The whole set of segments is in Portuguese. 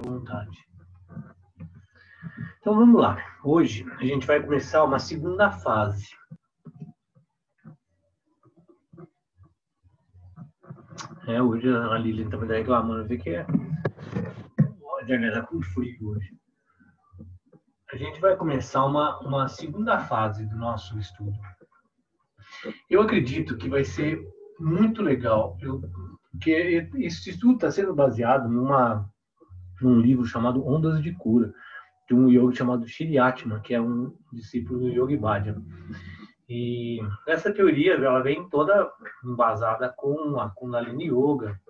vontade. Então vamos lá. Hoje a gente vai começar uma segunda fase. Hoje a Lilian também está reclamando, vê que a internet está com frio hoje. A gente vai começar uma segunda fase do nosso estudo. Eu acredito que vai ser muito legal, porque esse estudo está sendo baseado num livro chamado Ondas de Cura, de um yogi chamado Shri Atma, que é um discípulo do Yogi Bhajan. E essa teoria ela vem toda embasada com a Kundalini Yoga,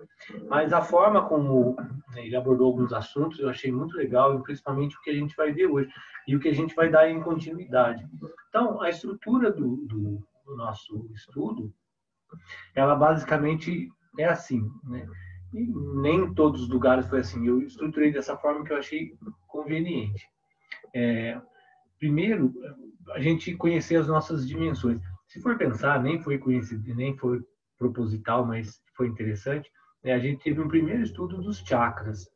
mas a forma como ele abordou alguns assuntos eu achei muito legal, e principalmente o que a gente vai ver hoje e o que a gente vai dar em continuidade. Então, a estrutura do nosso estudo, ela basicamente é assim, né? E nem em todos os lugares foi assim. Eu estruturei dessa forma que eu achei conveniente. Primeiro, a gente conhecer as nossas dimensões. Se for pensar, nem foi conhecido, nem foi proposital, mas foi interessante. A gente teve um primeiro estudo dos chakras,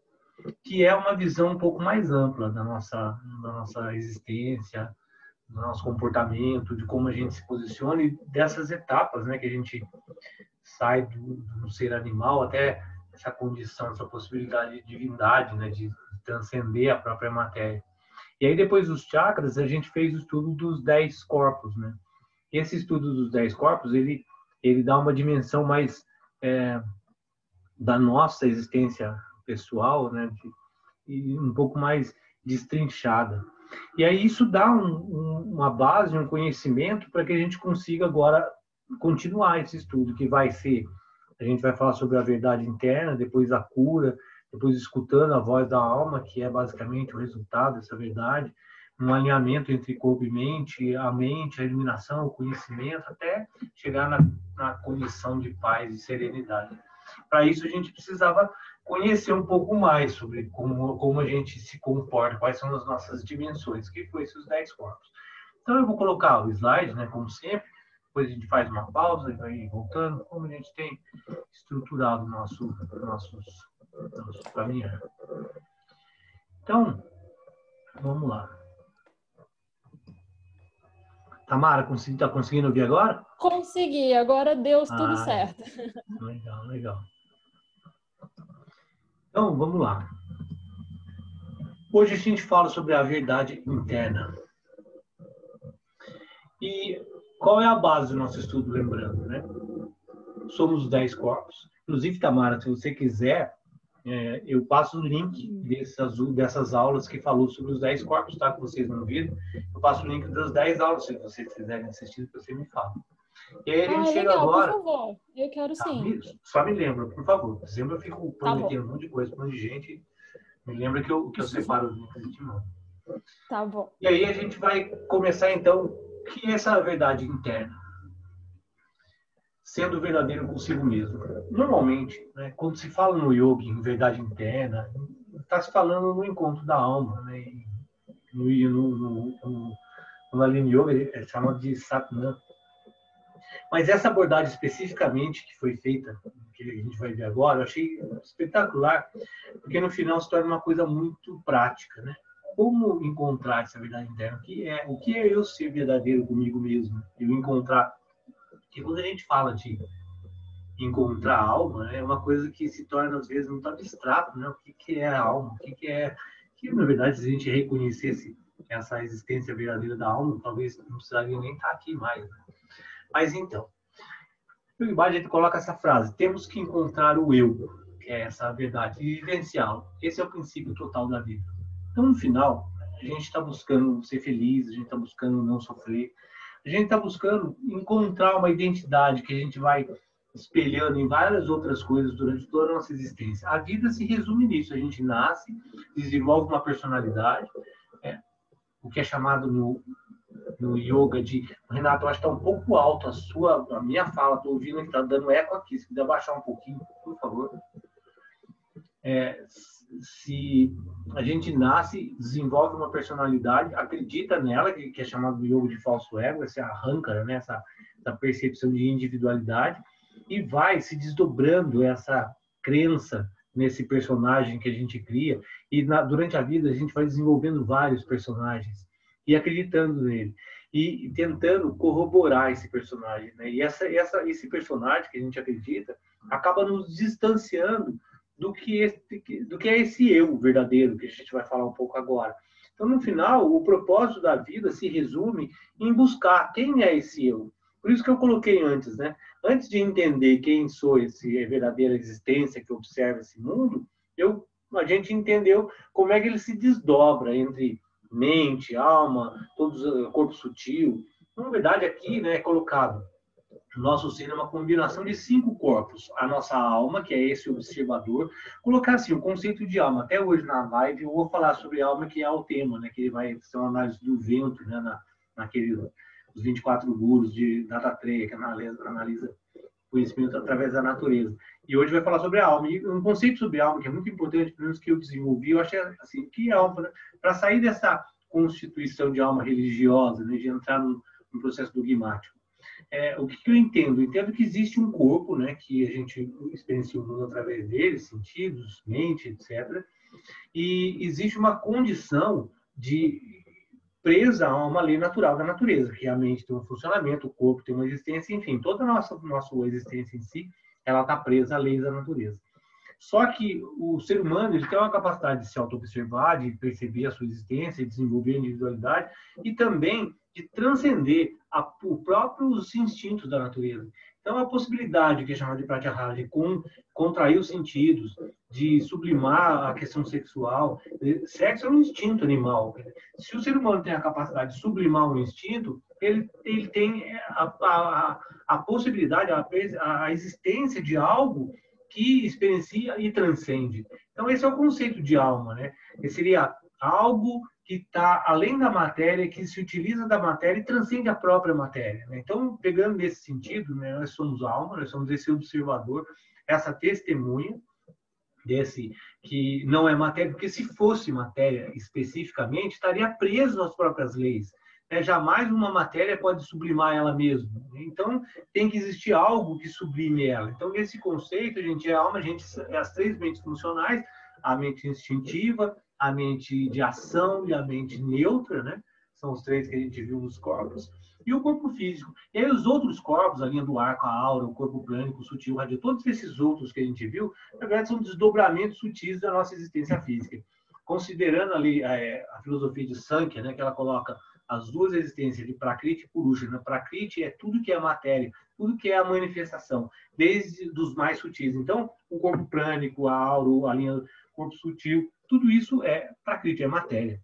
que é uma visão um pouco mais ampla da nossa existência, do nosso comportamento, de como a gente se posiciona e dessas etapas, né, que a gente sai do ser animal até essa condição, essa possibilidade de divindade, né, de transcender a própria matéria. E aí, depois dos chakras, a gente fez o estudo dos 10 corpos, né? Esse estudo dos 10 corpos, ele dá uma dimensão mais da nossa existência pessoal, né? E um pouco mais destrinchada. E aí isso dá uma base, um conhecimento para que a gente consiga agora continuar esse estudo, que vai ser, a gente vai falar sobre a verdade interna, depois a cura, depois escutando a voz da alma, que é basicamente o resultado dessa verdade, um alinhamento entre corpo e mente, a eliminação, o conhecimento, até chegar na condição de paz e serenidade. Para isso, a gente precisava conhecer um pouco mais sobre como a gente se comporta, quais são as nossas dimensões, que foi esses 10 corpos. Então, eu vou colocar o slide, né, como sempre, depois a gente faz uma pausa e vai voltando, como a gente tem estruturado o nosso caminhar. Então, vamos lá. Tamara, está conseguindo ouvir agora? Consegui, agora deu tudo certo. Legal, legal. Então, vamos lá. Hoje a gente fala sobre a verdade interna. E qual é a base do nosso estudo, lembrando, né? Somos 10 corpos. Inclusive, Tamara, se você quiser, eu passo o link dessas aulas que falou sobre os 10 corpos, tá? Que vocês não viram. Eu passo o link das 10 aulas, se vocês quiserem assistir, você me fala. E aí a gente chega legal, agora... por favor. Eu quero sim. Só me lembra, por favor. Sempre eu fico prometendo um monte de coisa para um monte de gente. Me lembra que eu separo os links de mão. Tá bom. E aí a gente vai começar, então, o que é essa verdade interna? Sendo verdadeiro consigo mesmo. Normalmente, né, quando se fala no yoga em verdade interna, está se falando no encontro da alma, né? No Kundalini Yoga, é chamado de Satnam. Mas essa abordagem especificamente que foi feita, que a gente vai ver agora, eu achei espetacular, porque no final se torna uma coisa muito prática, né? Como encontrar essa verdade interna? O que é eu ser verdadeiro comigo mesmo? Eu encontrar... Porque quando a gente fala de encontrar a alma, é uma coisa que se torna, às vezes, muito abstrato, né? O que é a alma? Que, na verdade, se a gente reconhecesse essa existência verdadeira da alma, talvez não precisaria nem estar aqui mais, né? Mas, então, embaixo a gente coloca essa frase: temos que encontrar o eu, que é essa verdade, e vivenciá-lo. Esse é o princípio total da vida. Então, no final, a gente está buscando ser feliz, a gente está buscando não sofrer, a gente está buscando encontrar uma identidade que a gente vai espelhando em várias outras coisas durante toda a nossa existência. A vida se resume nisso: a gente nasce, desenvolve uma personalidade, o que é chamado no yoga de... Renato, eu acho que está um pouco alto a minha fala, estou ouvindo que está dando eco aqui, se puder baixar um pouquinho, por favor. Se a gente nasce, desenvolve uma personalidade, acredita nela, que é chamado de yoga de falso ego, esse arranca, né, essa percepção de individualidade, e vai se desdobrando essa crença nesse personagem que a gente cria, e durante a vida a gente vai desenvolvendo vários personagens e acreditando nele e tentando corroborar esse personagem, né? E esse personagem que a gente acredita acaba nos distanciando do que é esse eu verdadeiro, que a gente vai falar um pouco agora. Então, no final, o propósito da vida se resume em buscar quem é esse eu. Por isso que eu coloquei antes, né? Antes de entender quem sou, esse verdadeira existência que observa esse mundo, a gente entendeu como é que ele se desdobra entre mente, alma, corpo sutil. Na verdade, aqui, né, é colocado o nosso ser é uma combinação de 5 corpos. A nossa alma, que é esse observador. Colocar assim, o conceito de alma. Até hoje na live eu vou falar sobre alma, que é o tema, né? Que vai ser uma análise do vento, né? Os 24 gurus de Dattatreya, que analisa conhecimento através da natureza. E hoje vai falar sobre a alma. E um conceito sobre a alma que é muito importante, pelo menos que eu desenvolvi, eu achei assim, que é alma, né? Para sair dessa constituição de alma religiosa, né? De entrar no processo dogmático. O que eu entendo? Eu entendo que existe um corpo, né, que a gente experiencia o mundo através dele, sentidos, mente, etc. E existe uma condição de presa a uma lei natural da natureza, que a mente tem um funcionamento, o corpo tem uma existência, enfim, toda a nossa existência em si, ela está presa à lei da natureza. Só que o ser humano ele tem uma capacidade de se auto-observar, de perceber a sua existência, de desenvolver a individualidade e também de transcender os próprios instintos da natureza. Então, a possibilidade, que é chamada de pratyahara, de contrair os sentidos, de sublimar a questão sexual. Sexo é um instinto animal. Se o ser humano tem a capacidade de sublimar um instinto, ele tem a possibilidade, a existência de algo que experiencia e transcende. Então, esse é o conceito de alma, né? Que seria algo que está além da matéria, que se utiliza da matéria e transcende a própria matéria, né? Então, pegando nesse sentido, né, nós somos alma, nós somos esse observador, essa testemunha desse que não é matéria, porque se fosse matéria especificamente, estaria preso às próprias leis. Jamais uma matéria pode sublimar ela mesma. Então, tem que existir algo que sublime ela. Então, nesse conceito, a gente é alma, a gente é as 3 mentes funcionais, a mente instintiva, a mente de ação e a mente neutra, né? São os 3 que a gente viu nos corpos. E o corpo físico. E aí os outros corpos, a linha do arco, a aura, o corpo plânico, o sutil, o radio, todos esses outros que a gente viu, na verdade são desdobramentos sutis da nossa existência física. Considerando ali a filosofia de Sankhya, né, que ela coloca as 2 existências de Prakriti e Purusha. Né? Prakriti é tudo que é matéria, tudo que é a manifestação, desde os mais sutis. Então, o corpo plânico, a aura, a linha do corpo sutil, tudo isso é Prakriti, é matéria.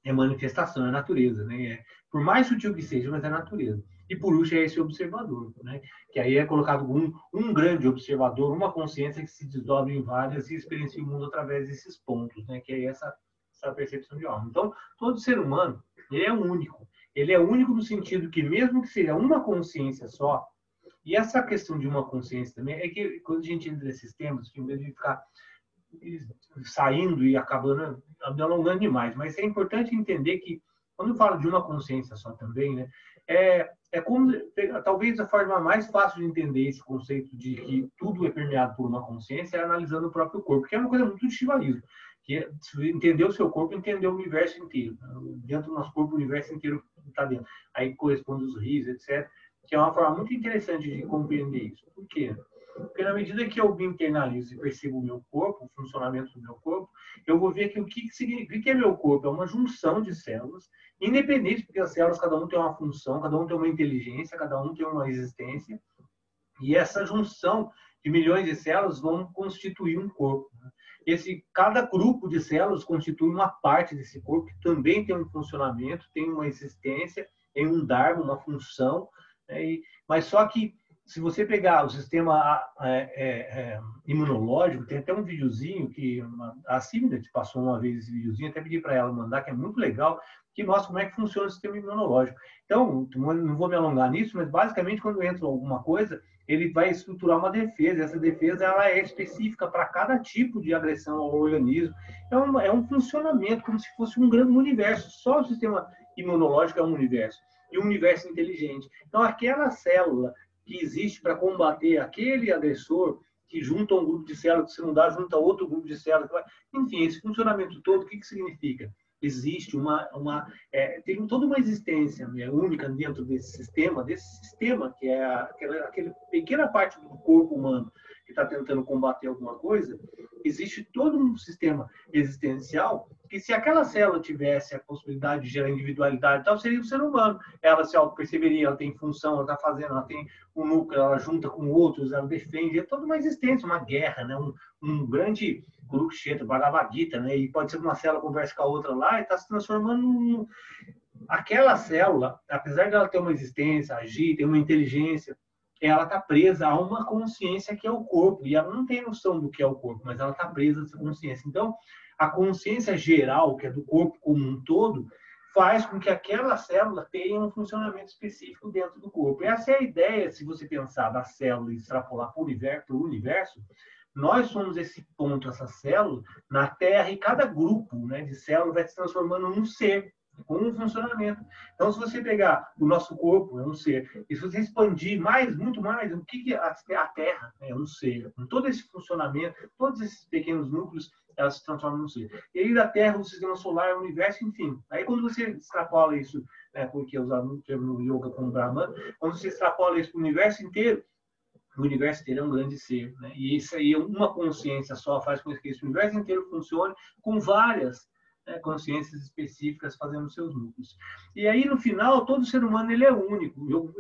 É manifestação, é natureza. Né? Por mais sutil que seja, mas é natureza. E Purusha é esse observador, né? Que aí é colocado um grande observador, uma consciência que se desdobra em várias e experiencia o mundo através desses pontos, né? Que é essa percepção de alma. Então, todo ser humano, ele é único. Ele é único no sentido que, mesmo que seja uma consciência só, e essa questão de uma consciência também, é que quando a gente entra nesses temas, em vez de ficar saindo e acabando alongando demais, mas é importante entender que, quando eu falo de uma consciência só também, né, é como, talvez a forma mais fácil de entender esse conceito de que tudo é permeado por uma consciência é analisando o próprio corpo, que é uma coisa muito de shivalismo, que é entender o seu corpo, entender o universo inteiro. Dentro do nosso corpo, o universo inteiro está dentro. Aí corresponde os rios, etc., que é uma forma muito interessante de compreender isso. Por quê? Porque na medida que eu me internalizo e percebo o meu corpo, o funcionamento do meu corpo, eu vou ver que o que significa meu corpo é uma junção de células, independente, porque as células, cada um tem uma função, cada um tem uma inteligência, cada um tem uma existência, e essa junção de milhões de células vão constituir um corpo. Cada grupo de células constitui uma parte desse corpo que também tem um funcionamento, tem uma existência, tem um dharma, uma função, né? Mas só que se você pegar o sistema imunológico, tem até um videozinho que a Cimida te passou uma vez esse videozinho, até pedi para ela mandar, que é muito legal, que mostra como é que funciona o sistema imunológico. Então, não vou me alongar nisso, mas basicamente quando entra alguma coisa, ele vai estruturar uma defesa. Essa defesa ela é específica para cada tipo de agressão ao organismo. Então, é um funcionamento como se fosse um grande universo. Só o sistema imunológico é um universo. E um universo inteligente. Então, aquela célula que existe para combater aquele agressor, que junta um grupo de células, que se não dá, junta outro grupo de células. Enfim, esse funcionamento todo, o que significa? Existe tem toda uma existência, né, única dentro desse sistema que é aquela pequena parte do corpo humano que está tentando combater alguma coisa. Existe todo um sistema existencial que, se aquela célula tivesse a possibilidade de gerar individualidade, tal, seria o ser humano. Ela se auto-perceberia, ela tem função, ela está fazendo, ela tem um núcleo, ela junta com outros, ela defende. É toda uma existência, uma guerra, né? Um grande Kurukshetra, Bhagavad Gita, né? E pode ser que uma célula converse com a outra lá e está se transformando aquela célula, apesar de ela ter uma existência, agir, ter uma inteligência, ela está presa a uma consciência que é o corpo, e ela não tem noção do que é o corpo, mas ela está presa a essa consciência. Então, a consciência geral, que é do corpo como um todo, faz com que aquela célula tenha um funcionamento específico dentro do corpo. Essa é a ideia, se você pensar da célula e extrapolar para o universo, nós somos esse ponto, essa célula, na Terra, e cada grupo, né, de células vai se transformando num ser, com um funcionamento. Então, se você pegar o nosso corpo, é um ser, e se você expandir muito mais, o que é a Terra? É um ser. Com todo esse funcionamento, todos esses pequenos núcleos, elas se transformam num ser. E aí da Terra, o sistema solar, o universo, enfim. Aí quando você extrapola isso, né, porque usamos o termo yoga como Brahman, quando você extrapola isso para o universo inteiro, o universo inteiro é um grande ser, né? E isso aí, uma consciência só faz com que esse universo inteiro funcione com várias, né, consciências específicas fazendo seus núcleos. E aí, no final, todo ser humano ele é único. Eu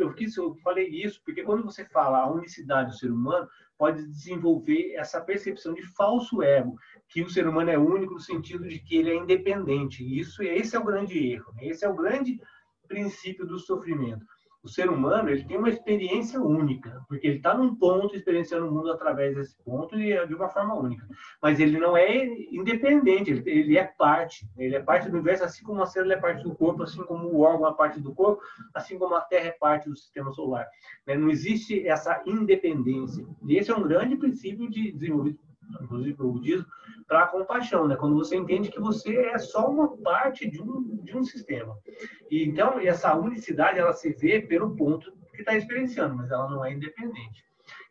falei isso porque quando você fala a unicidade do ser humano, pode desenvolver essa percepção de falso ego, que o ser humano é único no sentido de que ele é independente. E esse é o grande erro, né? Esse é o grande princípio do sofrimento. O ser humano ele tem uma experiência única, porque ele está num ponto experienciando o mundo através desse ponto e de uma forma única. Mas ele não é independente, ele é parte do universo, assim como a célula é parte do corpo, assim como o órgão é parte do corpo, assim como a Terra é parte do sistema solar. Não existe essa independência. E esse é um grande princípio de desenvolvimento, inclusive para o budismo, para a compaixão, né? Quando você entende que você é só uma parte de um sistema. E então, essa unicidade, ela se vê pelo ponto que está experienciando, mas ela não é independente.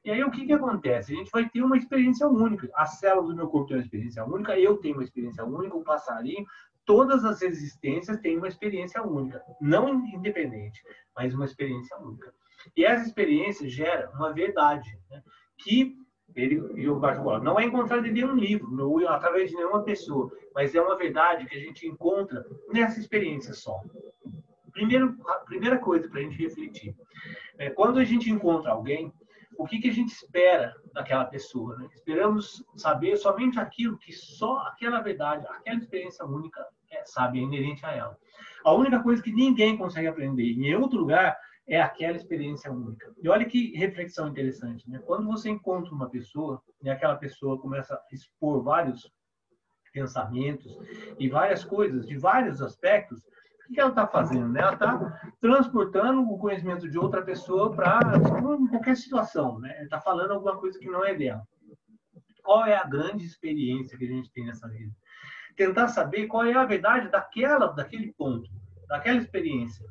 E aí, o que acontece? A gente vai ter uma experiência única. A célula do meu corpo tem uma experiência única, eu tenho uma experiência única, o passarinho, todas as existências têm uma experiência única. Não independente, mas uma experiência única. E essa experiência gera uma verdade, né? Que não é encontrada em nenhum livro, não através de nenhuma pessoa, mas é uma verdade que a gente encontra nessa experiência só. A primeira coisa para a gente refletir é quando a gente encontra alguém, o que a gente espera daquela pessoa, né? Esperamos saber somente aquilo que só aquela verdade, aquela experiência única sabe, é inerente a ela. A única coisa que ninguém consegue aprender em outro lugar é aquela experiência única. E olha que reflexão interessante, né? Quando você encontra uma pessoa e aquela pessoa começa a expor vários pensamentos e várias coisas, de vários aspectos, o que ela está fazendo? Né? Ela está transportando o conhecimento de outra pessoa para qualquer situação, né? Ela está falando alguma coisa que não é dela. Qual é a grande experiência que a gente tem nessa vida? Tentar saber qual é a verdade daquele ponto, daquela experiência.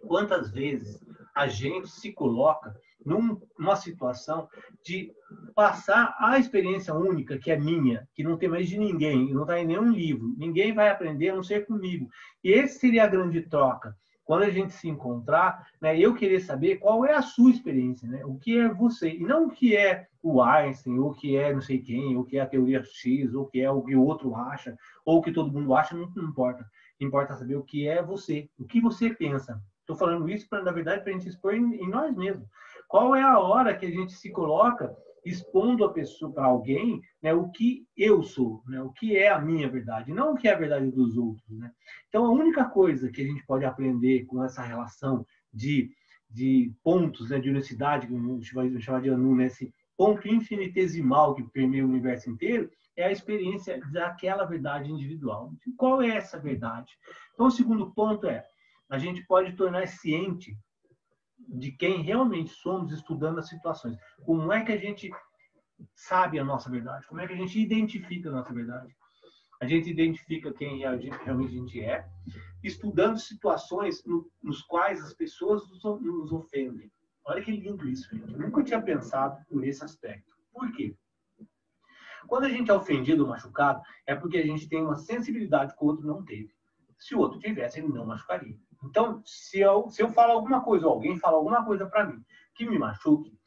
Quantas vezes a gente se coloca numa situação de passar a experiência única, que é minha, que não tem mais de ninguém, não está em nenhum livro, ninguém vai aprender a não ser comigo. E esse seria a grande troca. Quando a gente se encontrar, né, eu querer saber qual é a sua experiência, né? O que é você, e não o que é o Einstein, ou o que é não sei quem, ou o que é a teoria X, ou o que é o que o outro acha, ou o que todo mundo acha, não importa. Importa saber o que é você, o que você pensa. Estou falando isso, na verdade, para a gente expor em nós mesmos. Qual é a hora que a gente se coloca expondo a pessoa para alguém, né, o que eu sou, né, o que é a minha verdade, não o que é a verdade dos outros. Né? Então, a única coisa que a gente pode aprender com essa relação de pontos, né, de unicidade, que a gente vai chamar de Anu, né, esse ponto infinitesimal que permeia o universo inteiro, é a experiência daquela verdade individual. Qual é essa verdade? Então, o segundo ponto é a gente pode tornar ciente de quem realmente somos estudando as situações. Como é que a gente sabe a nossa verdade? Como é que a gente identifica a nossa verdade? A gente identifica quem realmente a gente é, estudando situações nos quais as pessoas nos ofendem. Olha que lindo isso, gente. Eu nunca tinha pensado por esse aspecto. Por quê? Quando a gente é ofendido ou machucado, é porque a gente tem uma sensibilidade que o outro não teve. Se o outro tivesse, ele não machucaria. Então, se eu falo alguma coisa, ou alguém fala alguma coisa para mim que me machuque,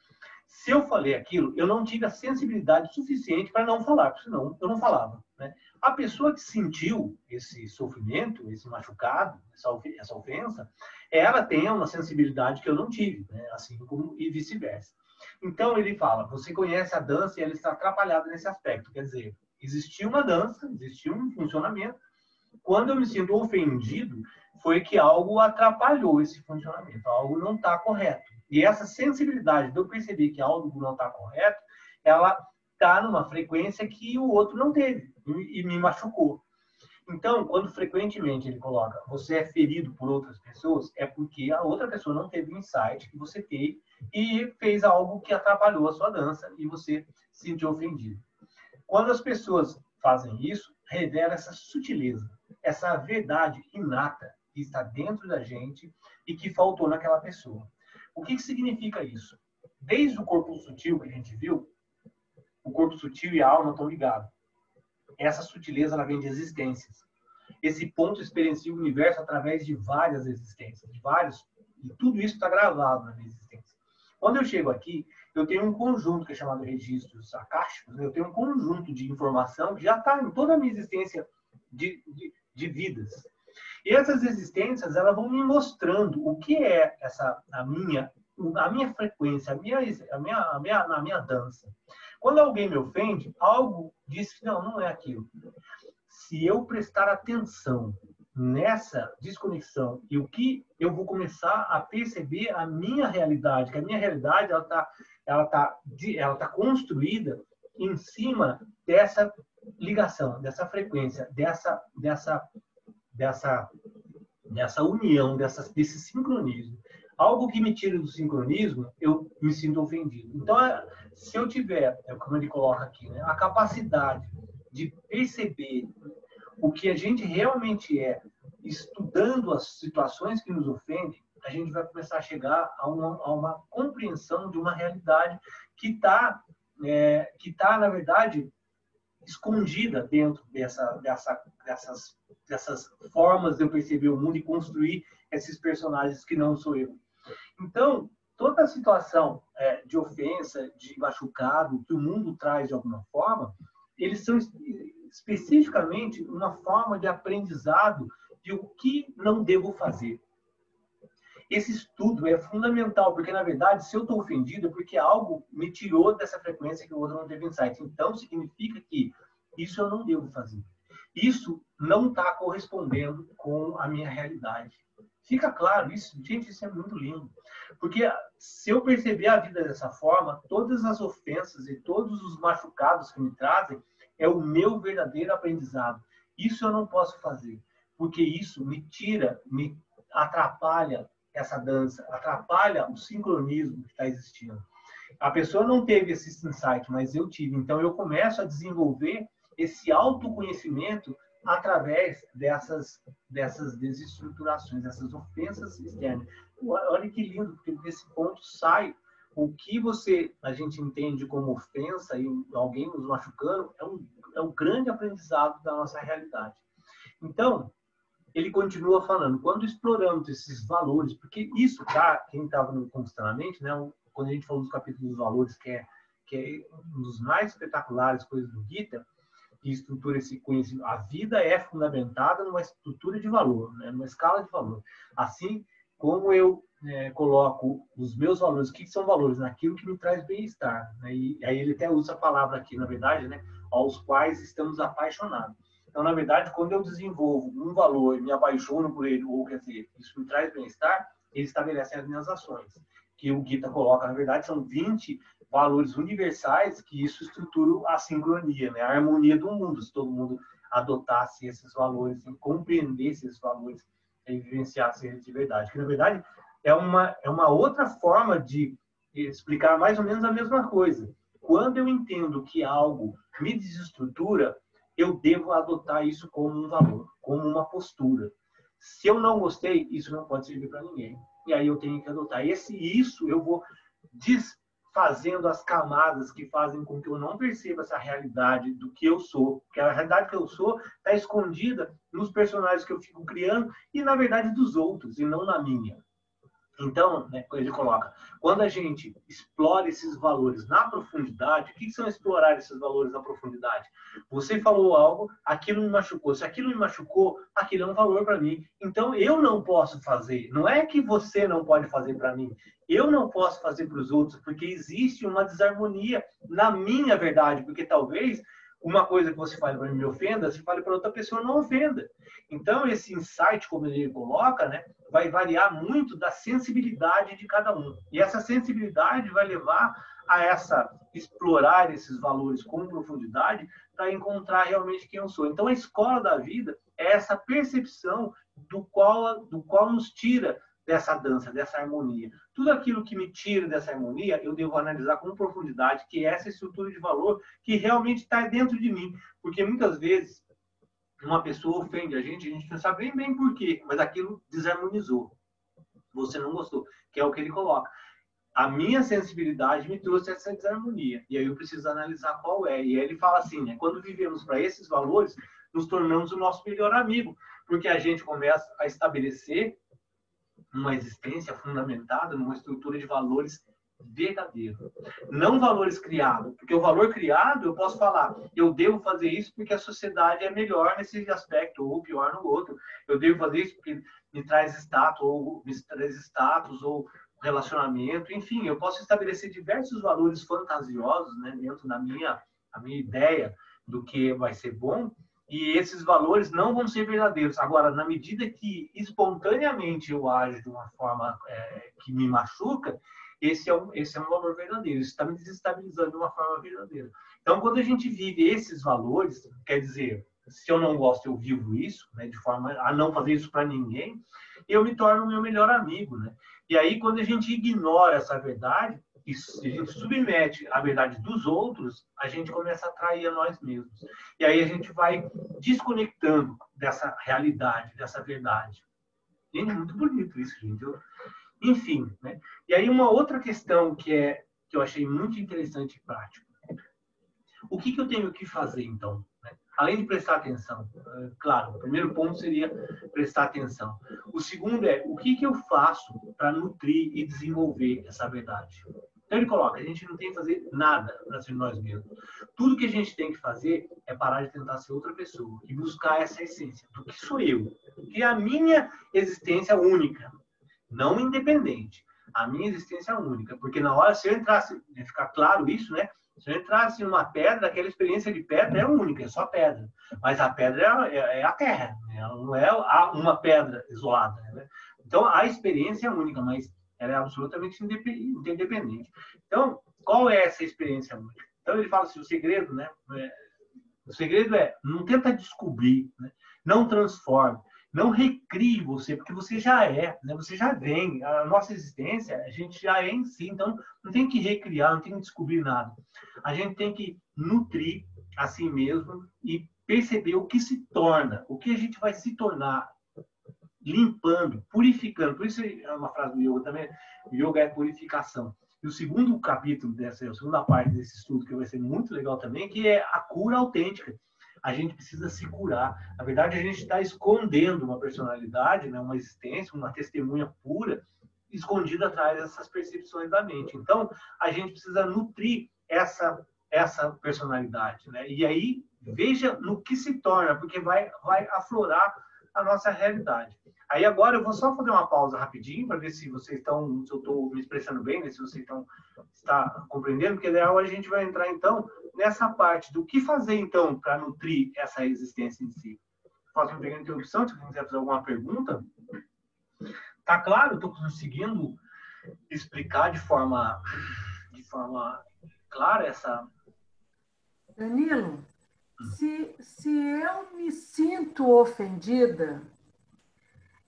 se eu falei aquilo, eu não tive a sensibilidade suficiente para não falar, porque senão eu não falava, né? A pessoa que sentiu esse sofrimento, esse machucado, essa ofensa, ela tem uma sensibilidade que eu não tive, né? Assim como e vice-versa. Então ele fala, você conhece a dança e ela está atrapalhada nesse aspecto. Quer dizer, existia uma dança, existia um funcionamento. Quando eu me sinto ofendido, foi que algo atrapalhou esse funcionamento, algo não está correto. E essa sensibilidade de eu perceber que algo não está correto, ela está numa frequência que o outro não teve e me machucou. Então, quando frequentemente ele coloca você é ferido por outras pessoas, é porque a outra pessoa não teve o insight que você teve e fez algo que atrapalhou a sua dança e você se sentiu ofendido. Quando as pessoas fazem isso, revela essa sutileza, essa verdade inata que está dentro da gente e que faltou naquela pessoa. O que significa isso? Desde o corpo sutil que a gente viu, o corpo sutil e a alma estão ligados. Essa sutileza ela vem de existências. Esse ponto experiencia o universo através de várias existências, e tudo isso está gravado na minha existência. Quando eu chego aqui, eu tenho um conjunto que é chamado registros akáshicos, eu tenho um conjunto de informação que já está em toda a minha existência de vidas. E essas existências, elas vão me mostrando o que é a minha frequência, a minha dança. Quando alguém me ofende, algo diz que não é aquilo. Se eu prestar atenção nessa desconexão e o que eu vou começar a perceber a minha realidade, que a minha realidade ela tá construída em cima dessa ligação, dessa frequência, dessa união, desse sincronismo. Algo que me tira do sincronismo, eu me sinto ofendido. Então, se eu tiver, como ele coloca aqui, né, a capacidade de perceber o que a gente realmente é, estudando as situações que nos ofendem, a gente vai começar a chegar a uma compreensão de uma realidade que está, na verdade, escondida dentro dessas formas de eu perceber o mundo e construir esses personagens que não sou eu. Então, toda a situação de ofensa, de machucado, que o mundo traz de alguma forma, eles são especificamente uma forma de aprendizado de o que não devo fazer. Esse estudo é fundamental, porque, na verdade, se eu estou ofendido, é porque algo me tirou dessa frequência que o outro não teve insight. Então, significa que isso eu não devo fazer. Isso não está correspondendo com a minha realidade. Fica claro isso? Gente, isso é muito lindo. Porque se eu perceber a vida dessa forma, todas as ofensas e todos os machucados que me trazem é o meu verdadeiro aprendizado. Isso eu não posso fazer, porque isso me tira, me atrapalha essa dança, atrapalha o sincronismo que está existindo. A pessoa não teve esse insight, mas eu tive. Então, eu começo a desenvolver esse autoconhecimento através dessas desestruturações, dessas ofensas externas. Olha que lindo, porque desse ponto sai o que a gente entende como ofensa e alguém nos machucando é um grande aprendizado da nossa realidade. Então, ele continua falando, quando exploramos esses valores, porque isso, quem estava no Constantamente, né, quando a gente falou dos capítulos dos valores, que é um dos mais espetaculares coisas do Gita, que estrutura esse conhecimento. A vida é fundamentada numa estrutura de valor, né, numa escala de valor. Assim como eu coloco os meus valores, o que são valores? Naquilo que me traz bem-estar. Né? E aí ele até usa a palavra aqui, na verdade, né, aos quais estamos apaixonados. Então, na verdade, quando eu desenvolvo um valor e me apaixono por ele, ou quer dizer, isso me traz bem-estar, ele estabelece as minhas ações. Que o Gita coloca, na verdade, são 20 valores universais que isso estrutura a sincronia, né? A harmonia do mundo, se todo mundo adotasse esses valores, compreendesse esses valores e vivenciasse eles de verdade. Que, na verdade, é uma outra forma de explicar mais ou menos a mesma coisa. Quando eu entendo que algo me desestrutura, eu devo adotar isso como um valor, como uma postura. Se eu não gostei, isso não pode servir para ninguém. E aí eu tenho que adotar. Isso eu vou desfazendo as camadas que fazem com que eu não perceba essa realidade do que eu sou. Porque a realidade que eu sou está escondida nos personagens que eu fico criando e, na verdade, dos outros, e não na minha. Então, né, ele coloca, quando a gente explora esses valores na profundidade, o que são explorar esses valores na profundidade? Você falou algo, aquilo me machucou. Se aquilo me machucou, aquilo é um valor para mim. Então, eu não posso fazer. Não é que você não pode fazer para mim. Eu não posso fazer para os outros, porque existe uma desarmonia na minha verdade, porque talvez uma coisa que você fale para mim me ofenda, se fale para outra pessoa não ofenda. Então, esse insight, como ele coloca, né, vai variar muito da sensibilidade de cada um. E essa sensibilidade vai levar a explorar esses valores com profundidade para encontrar realmente quem eu sou. Então, a escola da vida é essa percepção do qual nos tira dessa dança, dessa harmonia. Tudo aquilo que me tira dessa harmonia, eu devo analisar com profundidade, que é essa estrutura de valor que realmente está dentro de mim. Porque muitas vezes uma pessoa ofende a gente não sabe bem por quê, mas aquilo desarmonizou. Você não gostou, que é o que ele coloca. A minha sensibilidade me trouxe essa desarmonia. E aí eu preciso analisar qual é. E aí ele fala assim, né? Quando vivemos para esses valores, nos tornamos o nosso melhor amigo. Porque a gente começa a estabelecer uma existência fundamentada numa estrutura de valores verdadeiro. Não valores criados. Porque o valor criado, eu posso falar, eu devo fazer isso porque a sociedade é melhor nesse aspecto, ou pior no outro. Eu devo fazer isso porque me traz status, ou relacionamento. Enfim, eu posso estabelecer diversos valores fantasiosos, né, dentro da minha ideia do que vai ser bom, e esses valores não vão ser verdadeiros. Agora, na medida que espontaneamente eu ajo de uma forma que me machuca, esse é um valor verdadeiro. Isso está me desestabilizando de uma forma verdadeira. Então, quando a gente vive esses valores, quer dizer, se eu não gosto, eu vivo isso, né, de forma a não fazer isso para ninguém, eu me torno o meu melhor amigo, né? E aí, quando a gente ignora essa verdade, e a gente submete a verdade dos outros, a gente começa a trair a nós mesmos. E aí a gente vai desconectando dessa realidade, dessa verdade. Gente, é muito bonito isso, gente. Enfim, né? E aí uma outra questão que eu achei muito interessante e prática. O que eu tenho que fazer, então? Né? Além de prestar atenção. Claro, o primeiro ponto seria prestar atenção. O segundo é, o que eu faço para nutrir e desenvolver essa verdade? Então ele coloca, a gente não tem que fazer nada para ser nós mesmos. Tudo que a gente tem que fazer é parar de tentar ser outra pessoa e buscar essa essência do que sou eu, que é a minha existência única, não independente. A minha existência única, porque na hora, se eu entrasse, ficar claro isso, né? Se eu entrasse numa pedra, aquela experiência de pedra é única, é só pedra. Mas a pedra é a terra, né? Ela não é uma pedra isolada, né? Então a experiência é única, mas ela é absolutamente independente. Então, qual é essa experiência única? Então, ele fala assim, o segredo, né? O segredo é, não tenta descobrir, né? Não transforme, não recrie você, porque você já é, né? Você já vem. A nossa existência, a gente já é em si, então não tem que recriar, não tem que descobrir nada. A gente tem que nutrir a si mesmo e perceber o que se torna, o que a gente vai se tornar, limpando, purificando. Por isso é uma frase do yoga também. O yoga é purificação. E o segundo capítulo a segunda parte desse estudo, que vai ser muito legal também, que é a cura autêntica. A gente precisa se curar. Na verdade, a gente está escondendo uma personalidade, né, uma existência, uma testemunha pura, escondida atrás dessas percepções da mente. Então, a gente precisa nutrir essa personalidade, né? E aí, veja no que se torna, porque vai aflorar a nossa realidade. Aí agora eu vou só fazer uma pausa rapidinho para ver se vocês estão, se eu estou me expressando bem, né? Se vocês está compreendendo, porque daí a gente vai entrar então nessa parte do que fazer então para nutrir essa existência em si. Posso me pegar a interrupção se você quiser fazer alguma pergunta? Tá claro? Estou conseguindo explicar de forma clara essa... Danilo, se eu me sinto ofendida,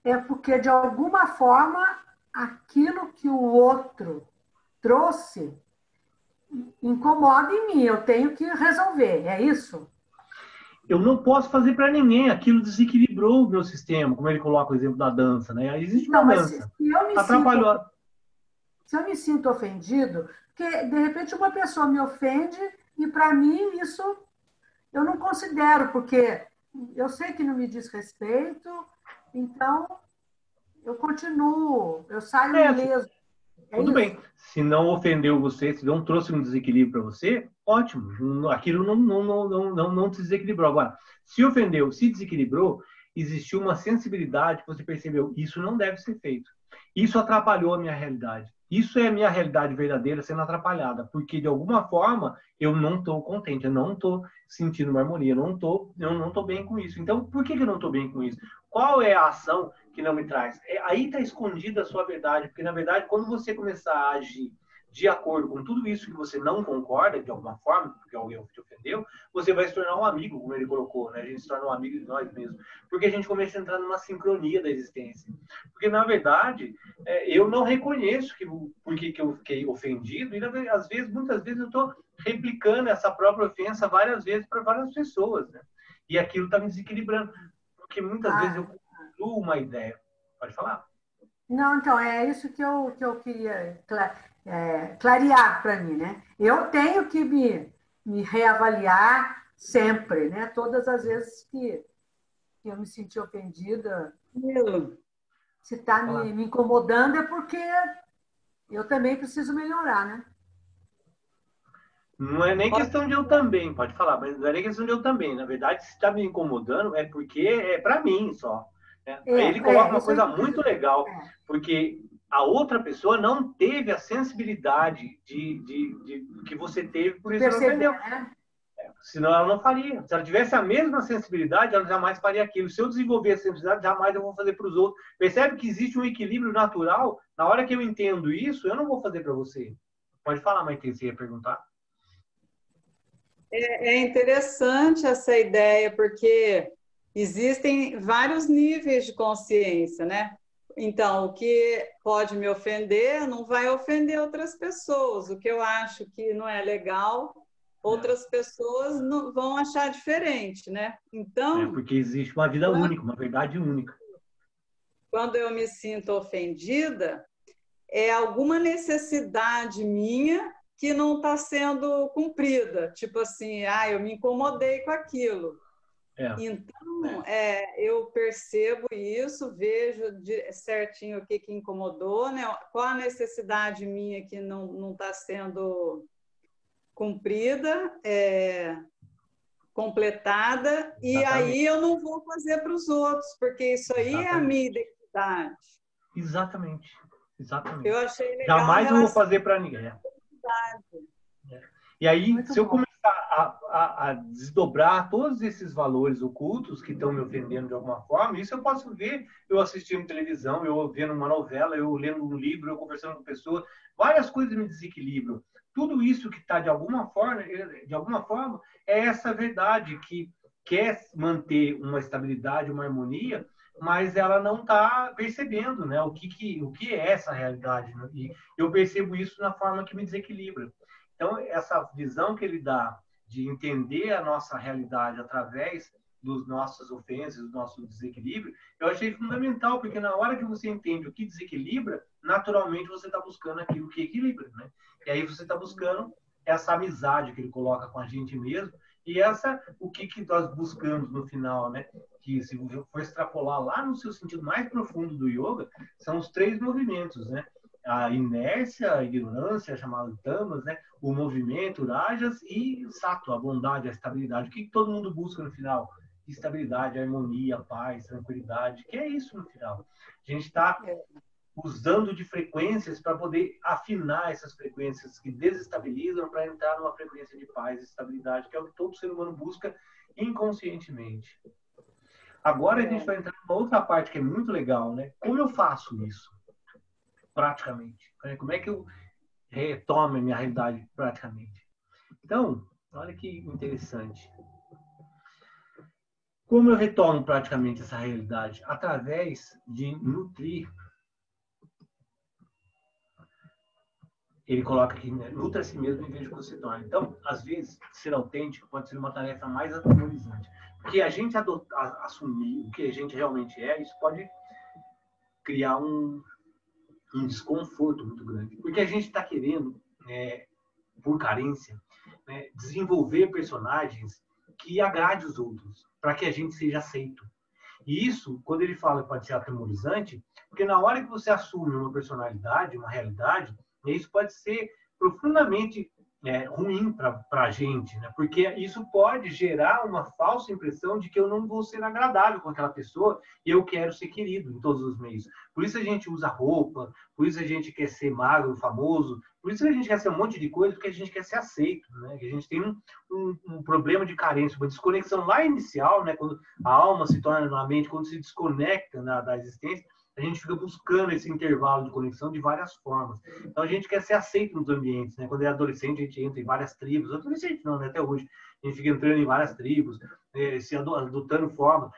é porque, de alguma forma, aquilo que o outro trouxe incomoda em mim. Eu tenho que resolver, é isso? Eu não posso fazer para ninguém. Aquilo desequilibrou o meu sistema, como ele coloca o exemplo da dança, né? Existe uma dança. Se eu me sinto ofendido, Porque, de repente, uma pessoa me ofende e, para mim, isso eu não considero, porque eu sei que não me diz respeito, então eu continuo, eu saio ileso. Tudo bem. Se não ofendeu você, se não trouxe um desequilíbrio para você, ótimo. Aquilo não te desequilibrou. Agora, se ofendeu, se desequilibrou, existiu uma sensibilidade que você percebeu, isso não deve ser feito. Isso atrapalhou a minha realidade. Isso é a minha realidade verdadeira sendo atrapalhada, porque de alguma forma eu não estou contente, eu não estou sentindo uma harmonia, eu não tô bem com isso. Então, por que eu não estou bem com isso? Qual é a ação que não me traz? Aí está escondida a sua verdade, porque na verdade, quando você começar a agir de acordo com tudo isso que você não concorda, de alguma forma, porque alguém te ofendeu, você vai se tornar um amigo, como ele colocou, né? A gente se torna um amigo de nós mesmos, porque a gente começa a entrar numa sincronia da existência. Porque, na verdade, eu não reconheço porque que eu fiquei ofendido, e às vezes, muitas vezes, eu estou replicando essa própria ofensa várias vezes para várias pessoas, né? E aquilo está me desequilibrando, porque muitas vezes eu construo uma ideia. Pode falar? Não, então, é isso que eu queria clarear para mim, né? Eu tenho que me reavaliar sempre, né? Todas as vezes que eu me senti ofendida, se está me incomodando é porque eu também preciso melhorar, né? Não é nem questão de eu também, pode falar, mas não é nem questão de eu também. Na verdade, se está me incomodando, é porque é para mim só. Né? Aí ele coloca uma coisa muito legal, porque a outra pessoa não teve a sensibilidade que você teve, por isso ela não entendeu. Né? Senão ela não faria. Se ela tivesse a mesma sensibilidade, ela jamais faria aquilo. Se eu desenvolver a sensibilidade, jamais eu vou fazer para os outros. Percebe que existe um equilíbrio natural? Na hora que eu entendo isso, eu não vou fazer para você. Pode falar, Maite, você ia perguntar? É interessante essa ideia, porque existem vários níveis de consciência, né? Então, o que pode me ofender não vai ofender outras pessoas. O que eu acho que não é legal, outras pessoas não vão achar diferente, né? Então, porque existe uma vida única, uma verdade única. Quando eu me sinto ofendida, é alguma necessidade minha que não está sendo cumprida. Tipo assim, eu me incomodei com aquilo. Então, eu percebo isso, vejo certinho o que incomodou, né? Qual a necessidade minha que não está sendo cumprida, completada, e aí eu não vou fazer para os outros, porque isso aí é a minha identidade. Exatamente. Eu achei legal. Jamais eu vou fazer para ninguém. E aí, muito se eu começar a desdobrar todos esses valores ocultos que estão me ofendendo de alguma forma, isso eu posso ver eu assistindo televisão, eu vendo uma novela, eu lendo um livro, eu conversando com pessoas, várias coisas me desequilibram. Tudo isso que está de alguma forma, é essa verdade que quer manter uma estabilidade, uma harmonia, mas ela não está percebendo, né, o que é essa realidade. Né? E eu percebo isso na forma que me desequilibra. Então, essa visão que ele dá de entender a nossa realidade através dos nossas ofensas, do nosso desequilíbrio, eu achei fundamental, porque na hora que você entende o que desequilibra, naturalmente você está buscando aquilo que equilibra, né? E aí você está buscando essa amizade que ele coloca com a gente mesmo, e o que nós buscamos no final, né? Que se for extrapolar lá no seu sentido mais profundo do yoga, são os 3 movimentos, né? A inércia, a ignorância, chamado tamas, né? O movimento, rajas, e sattva, a bondade, a estabilidade. O que todo mundo busca no final? Estabilidade, harmonia, paz, tranquilidade. Que é isso no final? A gente está usando de frequências para poder afinar essas frequências que desestabilizam para entrar numa frequência de paz e estabilidade, que é o que todo ser humano busca inconscientemente. Agora a gente vai entrar numa outra parte que é muito legal, né? Como eu faço isso? Praticamente. Como é que eu retomo a minha realidade praticamente? Então, olha que interessante. Como eu retomo praticamente essa realidade? Através de nutrir. Ele coloca aqui, né? Nutra a si mesmo em vez de que você torne. Então, às vezes, ser autêntico pode ser uma tarefa mais aterrorizante. Porque a gente assumir o que a gente realmente é, isso pode criar um desconforto muito grande. Porque a gente está querendo por carência, né, desenvolver personagens que agrade os outros, para que a gente seja aceito. E isso, quando ele fala que pode ser atemorizante, porque na hora que você assume uma personalidade, uma realidade, isso pode ser profundamente ruim para a gente, né? Porque isso pode gerar uma falsa impressão de que eu não vou ser agradável com aquela pessoa e eu quero ser querido em todos os meios. Por isso a gente usa roupa, por isso a gente quer ser magro, famoso, por isso a gente quer ser um monte de coisa, porque a gente quer ser aceito, né? Que a gente tem um problema de carência, uma desconexão lá inicial, né? Quando a alma se torna na mente, quando se desconecta da existência, a gente fica buscando esse intervalo de conexão de várias formas. Então, a gente quer ser aceito nos ambientes, né? Quando é adolescente, a gente entra em várias tribos. Adolescente não, né? Até hoje. A gente fica entrando em várias tribos, se adotando formas,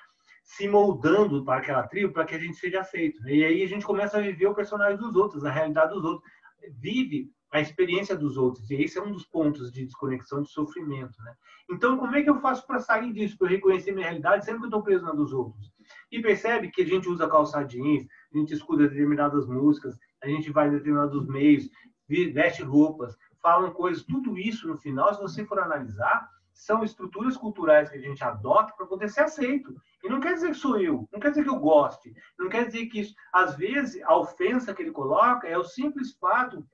se moldando para aquela tribo para que a gente seja aceito. E aí a gente começa a viver o personagem dos outros, a realidade dos outros. Vive a experiência dos outros. E esse é um dos pontos de desconexão, de sofrimento, né? Então, como é que eu faço para sair disso, para eu reconhecer minha realidade, sendo que eu estou preso na dos outros? E percebe que a gente usa calça jeans, a gente escuta determinadas músicas, a gente vai em determinados meios, veste roupas, falam coisas, tudo isso, no final, se você for analisar, são estruturas culturais que a gente adota para poder ser aceito. E não quer dizer que sou eu, não quer dizer que eu goste, não quer dizer que isso... Às vezes, a ofensa que ele coloca é o simples fato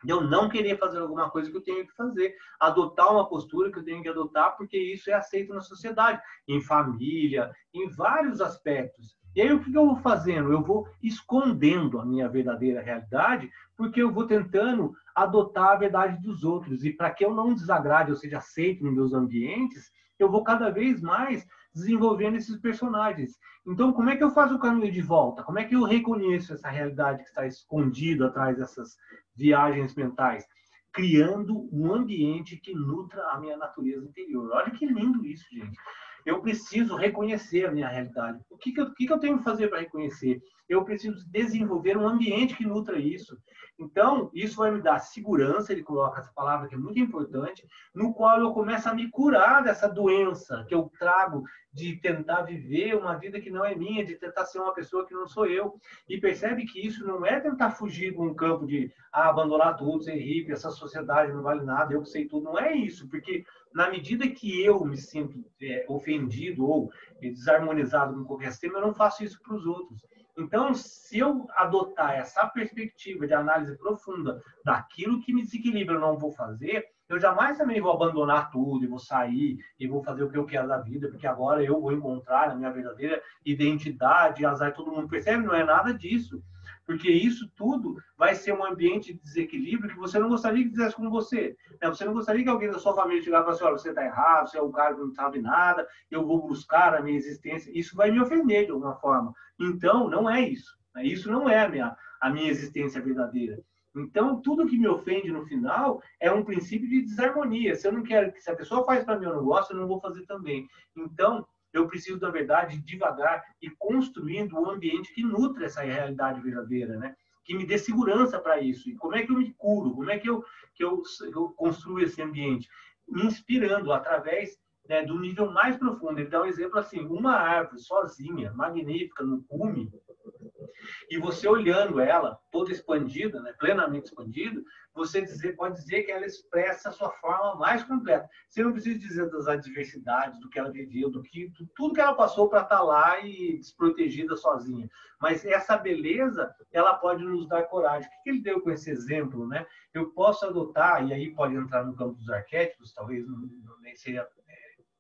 de eu não querer fazer alguma coisa que eu tenho que fazer, adotar uma postura que eu tenho que adotar, porque isso é aceito na sociedade, em família, em vários aspectos. E aí, o que eu vou fazendo? Eu vou escondendo a minha verdadeira realidade, porque eu vou tentando adotar a verdade dos outros. E para que eu não desagrade, ou seja, aceito nos meus ambientes, eu vou cada vez mais desenvolvendo esses personagens. Então, como é que eu faço o caminho de volta? Como é que eu reconheço essa realidade que está escondida atrás dessas viagens mentais? Criando um ambiente que nutra a minha natureza interior. Olha que lindo isso, gente. Eu preciso reconhecer a minha realidade. O que eu tenho que fazer para reconhecer? Eu preciso desenvolver um ambiente que nutra isso. Então, isso vai me dar segurança, ele coloca essa palavra que é muito importante, no qual eu começo a me curar dessa doença que eu trago de tentar viver uma vida que não é minha, de tentar ser uma pessoa que não sou eu. E percebe que isso não é tentar fugir de um campo de abandonar tudo, ser hippie, essa sociedade não vale nada, eu sei tudo. Não é isso, porque na medida que eu me sinto ofendido ou desarmonizado com qualquer sistema, eu não faço isso para os outros. Então, se eu adotar essa perspectiva de análise profunda daquilo que me desequilibra, eu não vou fazer, eu jamais também vou abandonar tudo e vou sair e vou fazer o que eu quero da vida, porque agora eu vou encontrar a minha verdadeira identidade, azar, todo mundo percebe, não é nada disso. Porque isso tudo vai ser um ambiente de desequilíbrio que você não gostaria que fizesse com você. Você não gostaria que alguém da sua família chegasse e falasse, olha, você está errado, você é um cara que não sabe nada, eu vou buscar a minha existência. Isso vai me ofender de alguma forma. Então, não é isso. Isso não é a minha existência verdadeira. Então, tudo que me ofende no final é um princípio de desarmonia. Se eu não quero que se a pessoa faz para mim eu não gosto, eu não vou fazer também. Então, eu preciso, na verdade, devagar e construindo um ambiente que nutra essa realidade verdadeira, né? Que me dê segurança para isso. E como é que eu me curo? Como é que eu construo esse ambiente? Me inspirando através, né, do nível mais profundo. Ele dá um exemplo assim, uma árvore sozinha, magnífica, no cume, e você olhando ela toda expandida, né, plenamente expandida, você pode dizer que ela expressa a sua forma mais completa. Você não precisa dizer das adversidades, do que ela viveu, tudo que ela passou para estar lá e desprotegida sozinha. Mas essa beleza, ela pode nos dar coragem. O que ele deu com esse exemplo, né? Eu posso adotar, e aí pode entrar no campo dos arquétipos, talvez nem seja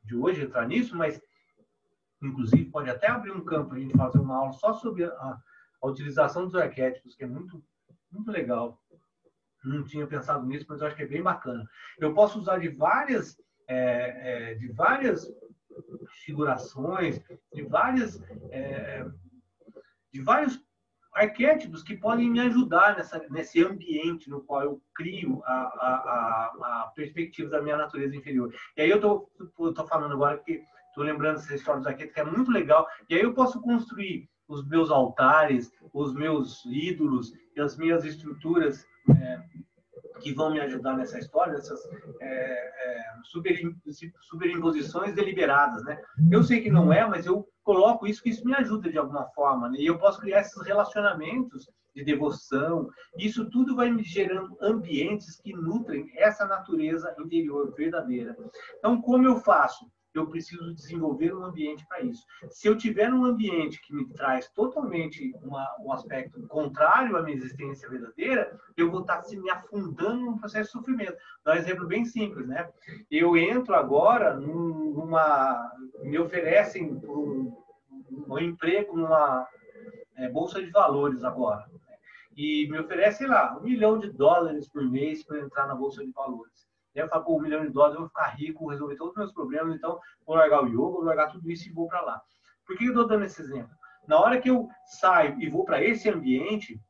de hoje entrar nisso, mas inclusive pode até abrir um campo para a gente fazer uma aula só sobre a utilização dos arquétipos, que é muito, muito legal. Não tinha pensado nisso, mas eu acho que é bem bacana. Eu posso usar de várias figurações, de vários arquétipos que podem me ajudar nesse ambiente no qual eu crio a perspectiva da minha natureza inferior. E aí eu tô falando agora porque estou lembrando essa história dos arquétipos, que é muito legal. E aí eu posso construir os meus altares, os meus ídolos e as minhas estruturas que vão me ajudar nessa história, essas superimposições deliberadas, né? Eu sei que não é, mas eu coloco isso, que isso me ajuda de alguma forma, né? E eu posso criar esses relacionamentos de devoção. Isso tudo vai me gerando ambientes que nutrem essa natureza interior verdadeira. Então, como eu faço? Eu preciso desenvolver um ambiente para isso. Se eu tiver um ambiente que me traz totalmente um aspecto contrário à minha existência verdadeira, eu vou estar me afundando num processo de sofrimento. Dá um exemplo bem simples, né? Eu entro agora me oferecem um emprego numa bolsa de valores agora. E me oferece, sei lá, $1 milhão por mês para entrar na bolsa de valores. Aí eu falo, pô, $1 milhão, eu vou ficar rico, vou resolver todos os meus problemas, então vou largar o yoga, vou largar tudo isso e vou para lá. Por que eu estou dando esse exemplo? Na hora que eu saio e vou para esse ambiente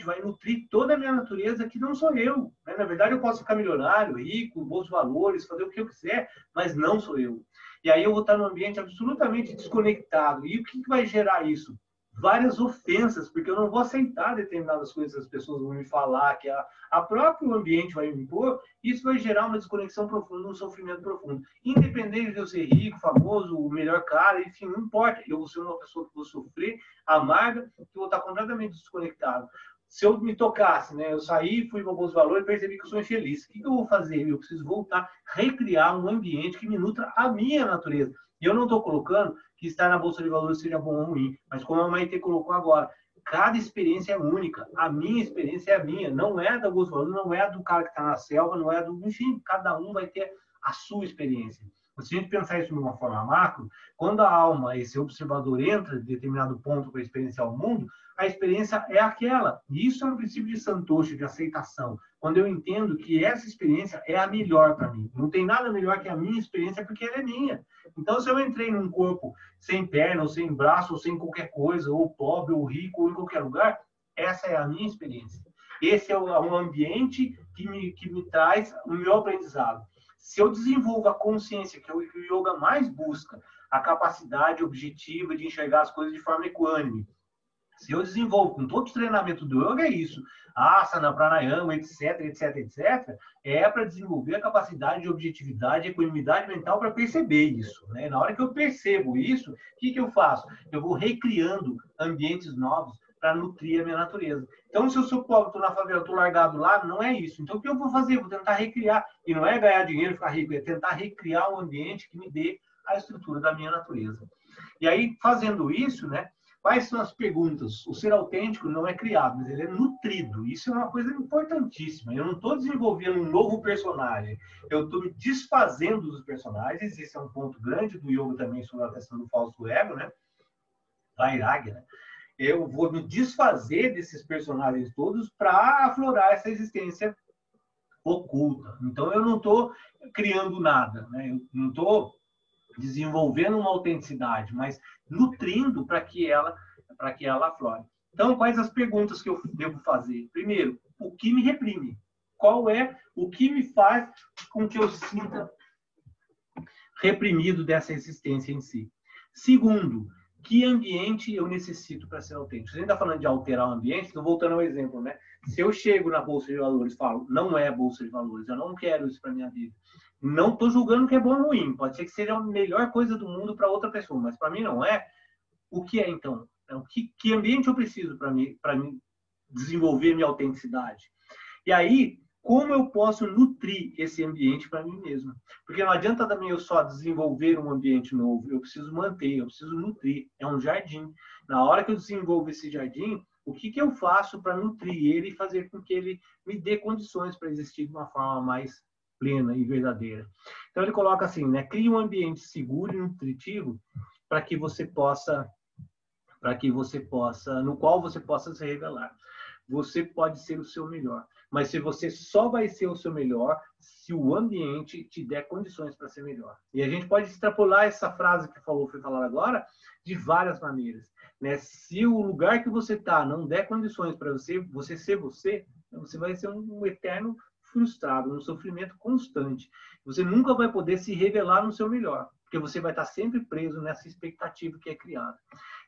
vai nutrir toda a minha natureza, que não sou eu. Né? Na verdade, eu posso ficar milionário, rico, bons valores, fazer o que eu quiser, mas não sou eu. E aí eu vou estar num ambiente absolutamente desconectado. E o que vai gerar isso? Várias ofensas, porque eu não vou aceitar determinadas coisas que as pessoas vão me falar, que a próprio ambiente vai me impor. Isso vai gerar uma desconexão profunda, um sofrimento profundo. Independente de eu ser rico, famoso, o melhor cara, enfim, não importa. Eu vou ser uma pessoa que vou sofrer, amarga, que vou estar completamente desconectado. Se eu me tocasse, né, eu saí, fui para Bolsa de Valores e percebi que eu sou infeliz. O que eu vou fazer? Eu preciso voltar, recriar um ambiente que me nutra a minha natureza. E eu não estou colocando que estar na Bolsa de Valores seja bom ou ruim, mas como a Maite colocou agora, cada experiência é única. A minha experiência é a minha, não é da Bolsa de Valores, não é a do cara que está na selva, não é a do... Enfim, cada um vai ter a sua experiência. Se a gente pensar isso de uma forma macro, quando a alma, esse observador, entra em determinado ponto para experienciar o mundo, a experiência é aquela. E isso é um princípio de Santosha, de aceitação. Quando eu entendo que essa experiência é a melhor para mim. Não tem nada melhor que a minha experiência, porque ela é minha. Então, se eu entrei num corpo sem perna, ou sem braço, ou sem qualquer coisa, ou pobre, ou rico, ou em qualquer lugar, essa é a minha experiência. Esse é um ambiente que me traz o meu aprendizado. Se eu desenvolvo a consciência, que é o que o yoga mais busca, a capacidade objetiva de enxergar as coisas de forma equânime, se eu desenvolvo com todo o treinamento do yoga, é isso. Asana, pranayama, etc, etc, etc, é para desenvolver a capacidade de objetividade e equanimidade mental para perceber isso. Né? Na hora que eu percebo isso, o que eu faço? Eu vou recriando ambientes novos para nutrir a minha natureza. Então, se eu sou pobre, estou na favela, estou largado lá, não é isso. Então, o que eu vou fazer? Vou tentar recriar. E não é ganhar dinheiro e ficar rico, é tentar recriar um ambiente que me dê a estrutura da minha natureza. E aí, fazendo isso, né? Quais são as perguntas? O ser autêntico não é criado, mas ele é nutrido. Isso é uma coisa importantíssima. Eu não estou desenvolvendo um novo personagem. Eu estou me desfazendo dos personagens. Esse é um ponto grande do yoga também sobre a questão do falso ego, né? Vairagya, né? Eu vou me desfazer desses personagens todos para aflorar essa existência oculta. Então, eu não estou criando nada, né? Eu não estou desenvolvendo uma autenticidade, mas nutrindo para que ela aflore. Então, quais as perguntas que eu devo fazer? Primeiro, o que me reprime? Qual é o que me faz com que eu sinta reprimido dessa existência em si? Segundo, que ambiente eu necessito para ser autêntico? Se a gente está falando de alterar o ambiente, estou voltando ao exemplo, né? Se eu chego na Bolsa de Valores e falo, não é Bolsa de Valores, eu não quero isso para minha vida. Não estou julgando que é bom ou ruim. Pode ser que seja a melhor coisa do mundo para outra pessoa, mas para mim não é. O que é, então? Que ambiente eu preciso para mim desenvolver minha autenticidade? E aí, como eu posso nutrir esse ambiente para mim mesmo? Porque não adianta também eu só desenvolver um ambiente novo. Eu preciso manter, eu preciso nutrir. É um jardim. Na hora que eu desenvolvo esse jardim, o que eu faço para nutrir ele e fazer com que ele me dê condições para existir de uma forma mais plena e verdadeira? Então ele coloca assim, né? Crie um ambiente seguro e nutritivo para que você possa, no qual você possa se revelar. Você pode ser o seu melhor, mas se você só vai ser o seu melhor se o ambiente te der condições para ser melhor. E a gente pode extrapolar essa frase que foi falada agora de várias maneiras, né? Se o lugar que você está não der condições para você ser você, você vai ser um eterno frustrado, um sofrimento constante. Você nunca vai poder se revelar no seu melhor, porque você vai estar sempre preso nessa expectativa que é criada.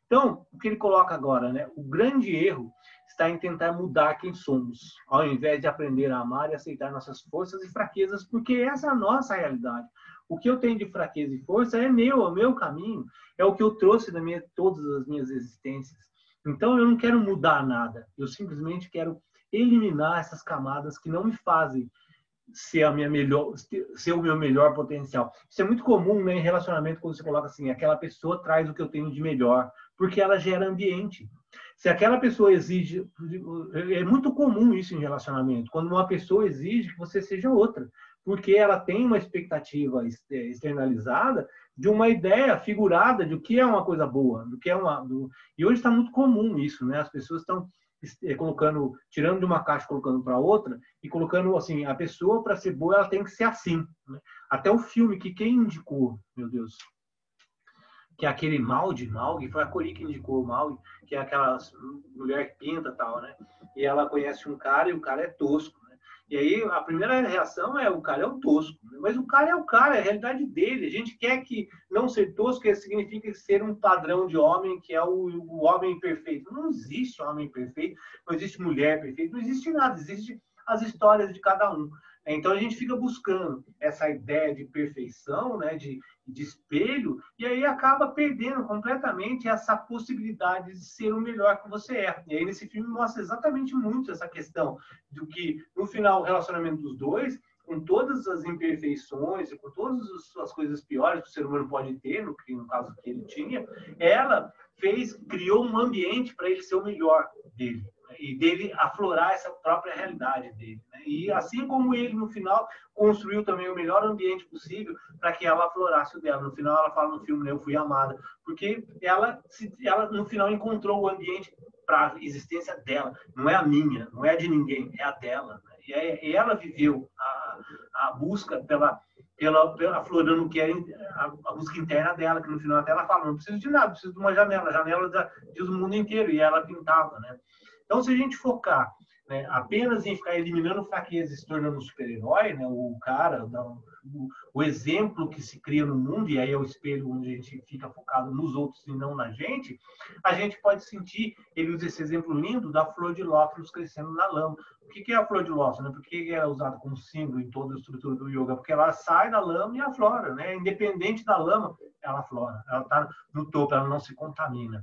Então, o que ele coloca agora, né? O grande erro está em tentar mudar quem somos, ao invés de aprender a amar e aceitar nossas forças e fraquezas, porque essa é a nossa realidade. O que eu tenho de fraqueza e força é o meu caminho, é o que eu trouxe da todas as minhas existências. Então, eu não quero mudar nada, eu simplesmente quero eliminar essas camadas que não me fazem ser o meu melhor potencial. Isso é muito comum, né, em relacionamento, quando você coloca assim, aquela pessoa traz o que eu tenho de melhor, porque ela gera ambiente. Se aquela pessoa exige, é muito comum isso em relacionamento, quando uma pessoa exige que você seja outra, porque ela tem uma expectativa externalizada de uma ideia figurada de o que é uma coisa boa, e hoje está muito comum isso, né? As pessoas estão colocando, tirando de uma caixa, colocando para outra, e colocando assim, a pessoa para ser boa, ela tem que ser assim, né? Até o filme que quem indicou, meu Deus, que é aquele Maud, foi a Cori que indicou o Maud, que é aquela mulher que pinta e tal, né? E ela conhece um cara e o cara é tosco, né? E aí a primeira reação é o cara é o tosco, né? Mas o cara é a realidade dele. A gente quer que não ser tosco significa ser um padrão de homem que é o homem perfeito. Não existe homem perfeito, não existe mulher perfeita, não existe nada, existe as histórias de cada um. Então a gente fica buscando essa ideia de perfeição, né, de espelho, e aí acaba perdendo completamente essa possibilidade de ser o melhor que você é. E aí nesse filme mostra exatamente muito essa questão do que, no final, o relacionamento dos dois, com todas as imperfeições e com todas as coisas piores que o ser humano pode ter, no caso que ele tinha, ela criou um ambiente para ele ser o melhor dele, e dele aflorar essa própria realidade dele, né? E assim como ele, no final, construiu também o melhor ambiente possível para que ela aflorasse o dela. No final, ela fala no filme, né, eu fui amada, porque ela, no final, encontrou o ambiente para a existência dela. Não é a minha, não é a de ninguém, é a dela, né? E ela viveu a busca pela aflorando o que era a busca interna dela, que no final até ela fala, não preciso de nada, preciso de uma janela. A janela diz o mundo inteiro, e ela pintava, né? Então, se a gente focar, né, apenas em ficar eliminando fraquezas e se tornando um super-herói, né, o cara, o exemplo que se cria no mundo, e aí é o espelho onde a gente fica focado nos outros e não na gente, a gente pode sentir, ele usa esse exemplo lindo da flor de lótus crescendo na lama. O que é a flor de lótus? Né? Por que é usada como símbolo em toda a estrutura do yoga? Porque ela sai da lama e aflora, né? Independente da lama, ela aflora. Ela está no topo, ela não se contamina.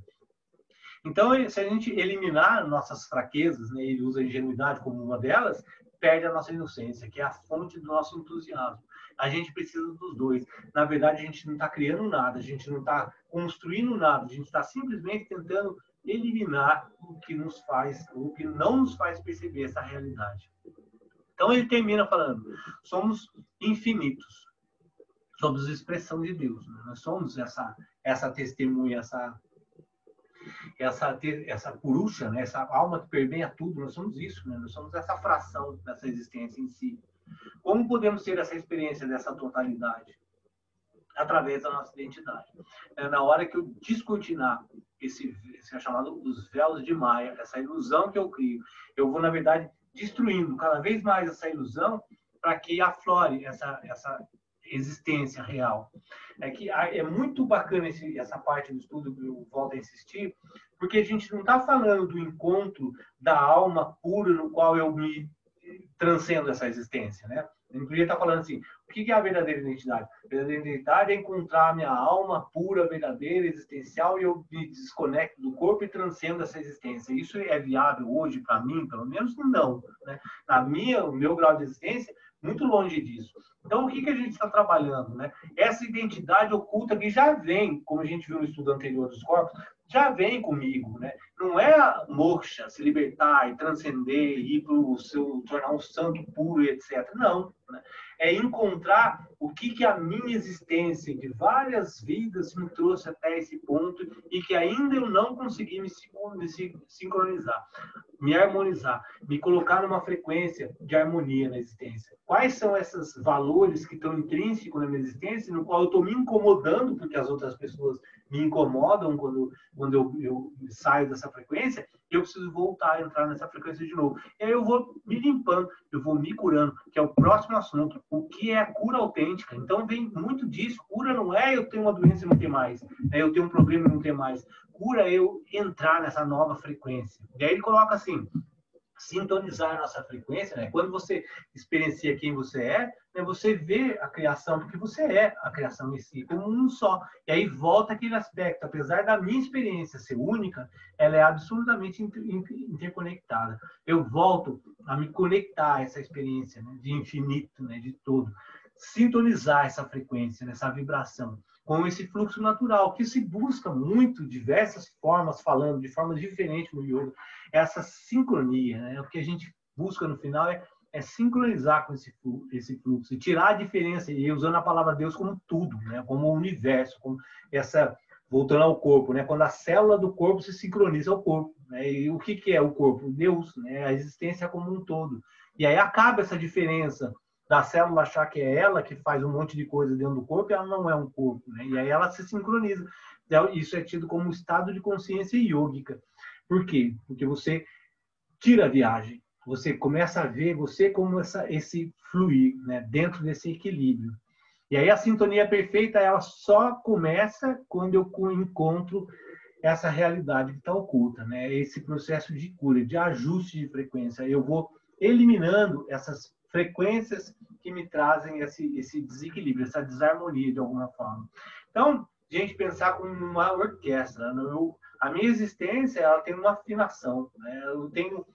Então, se a gente eliminar nossas fraquezas, né, ele usa a ingenuidade como uma delas, perde a nossa inocência, que é a fonte do nosso entusiasmo. A gente precisa dos dois. Na verdade, a gente não está criando nada, a gente não está construindo nada, a gente está simplesmente tentando eliminar o que não nos faz perceber essa realidade. Então, ele termina falando, somos infinitos, somos expressão de Deus, né? Nós somos essa testemunha, essa purusha, né? Essa alma que permeia tudo, nós somos isso, né? Nós somos essa fração dessa existência em si. Como podemos ter essa experiência dessa totalidade? Através da nossa identidade. Na hora que eu descortinar esse é chamado os véus de Maia, essa ilusão que eu crio, eu vou, na verdade, destruindo cada vez mais essa ilusão para que aflore essa existência real. É muito bacana essa parte do estudo, que eu volto a insistir, porque a gente não está falando do encontro da alma pura no qual eu me transcendo essa existência, né? A gente podia estar falando assim, o que é a verdadeira identidade? A verdadeira identidade é encontrar a minha alma pura, verdadeira, existencial, e eu me desconecto do corpo e transcendo essa existência. Isso é viável hoje para mim, pelo menos não, né? O meu grau de existência, muito longe disso. Então, o que a gente está trabalhando, né? Essa identidade oculta que já vem, como a gente viu no estudo anterior dos corpos, já vem comigo, né? Não é a moksha, se libertar e transcender, ir para o seu, tornar um santo puro, etc. Não, né? É encontrar o que a minha existência de várias vidas me trouxe até esse ponto e que ainda eu não consegui me sincronizar, me harmonizar, me colocar numa frequência de harmonia na existência. Quais são esses valores que estão intrínsecos na minha existência, no qual eu estou me incomodando, porque as outras pessoas me incomodam quando eu saio dessa frequência, eu preciso voltar a entrar nessa frequência de novo. E aí eu vou me limpando, eu vou me curando, que é o próximo assunto. O que é a cura autêntica? Então vem muito disso. Cura não é eu tenho uma doença e não ter mais, eu tenho um problema e não ter mais. Cura é eu entrar nessa nova frequência. E aí ele coloca assim, sintonizar a nossa frequência, né? Quando você experiencia quem você é, né? Você vê a criação, porque você é a criação em si, como um só. E aí volta aquele aspecto, apesar da minha experiência ser única, ela é absolutamente interconectada. Eu volto a me conectar a essa experiência, né? De infinito, né? De todo. Sintonizar essa frequência, essa vibração, com esse fluxo natural, que se busca muito, diversas formas, falando de formas diferentes no yoga, essa sincronia, né? O que a gente busca no final é sincronizar com esse fluxo, e tirar a diferença, e usando a palavra Deus como tudo, né? Como o universo, como essa, voltando ao corpo, né? Quando a célula do corpo se sincroniza ao corpo, né? E o que é o corpo? Deus, né? A existência como um todo. E aí acaba essa diferença da célula achar que é ela que faz um monte de coisa dentro do corpo, e ela não é um corpo, né? E aí ela se sincroniza. Isso é tido como um estado de consciência yógica. Por quê? Porque você tira a viagem, você começa a ver você como esse fluir, né? Dentro desse equilíbrio. E aí a sintonia perfeita, ela só começa quando eu encontro essa realidade que está oculta, né? Esse processo de cura, de ajuste de frequência. Eu vou eliminando essas frequências que me trazem esse desequilíbrio, essa desarmonia de alguma forma. Então, a gente pensar como uma orquestra. Né? A minha existência, ela tem uma afinação. Né? Eu tenho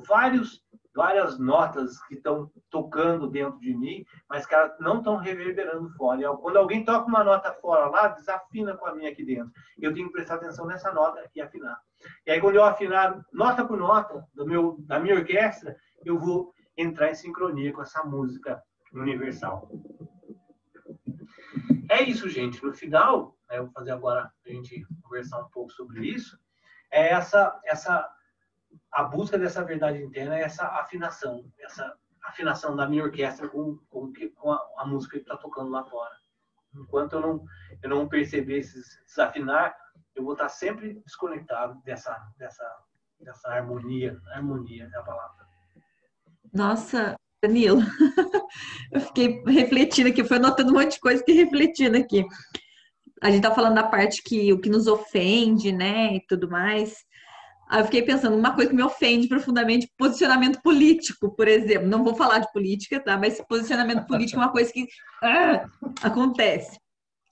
várias notas que estão tocando dentro de mim, mas que elas não estão reverberando fora. E quando alguém toca uma nota fora lá, desafina com a minha aqui dentro. Eu tenho que prestar atenção nessa nota e afinar. E aí, quando eu afinar nota por nota da minha orquestra, eu vou entrar em sincronia com essa música universal. É isso, gente. No final, eu vou fazer agora a gente conversar um pouco sobre isso. É a busca dessa verdade interna, essa afinação da minha orquestra com a música que está tocando lá fora. Enquanto eu não perceber esses desafinar, eu vou estar sempre desconectado dessa harmonia. Harmonia é a palavra. Nossa, Danilo, eu fiquei refletindo aqui, fui anotando um monte de coisa e fiquei refletindo aqui. A gente tá falando da parte que o que nos ofende, né, e tudo mais. Aí eu fiquei pensando, uma coisa que me ofende profundamente, posicionamento político, por exemplo. Não vou falar de política, tá? Mas posicionamento político é uma coisa que acontece.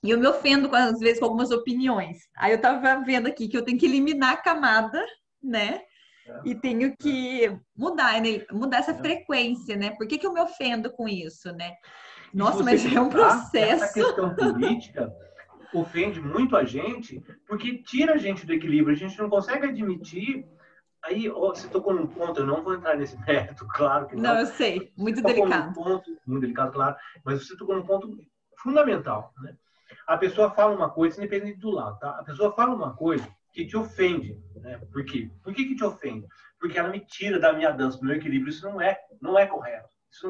E eu me ofendo, às vezes, com algumas opiniões. Aí eu tava vendo aqui que eu tenho que eliminar a camada, né? E tenho que mudar essa frequência, né? Por que eu me ofendo com isso, né? Nossa, mas é um processo. Essa questão política ofende muito a gente, porque tira a gente do equilíbrio. A gente não consegue admitir. Aí, você tocou num ponto, eu não vou entrar nesse mérito, claro que não. Não, eu sei, muito delicado. Muito delicado, claro. Mas você tocou num ponto fundamental, né? A pessoa fala uma coisa, independente do lado, tá? A pessoa fala uma coisa que te ofende, né? Por quê? Por que te ofende? Porque ela me tira da minha dança, do meu equilíbrio. Isso não é correto. Isso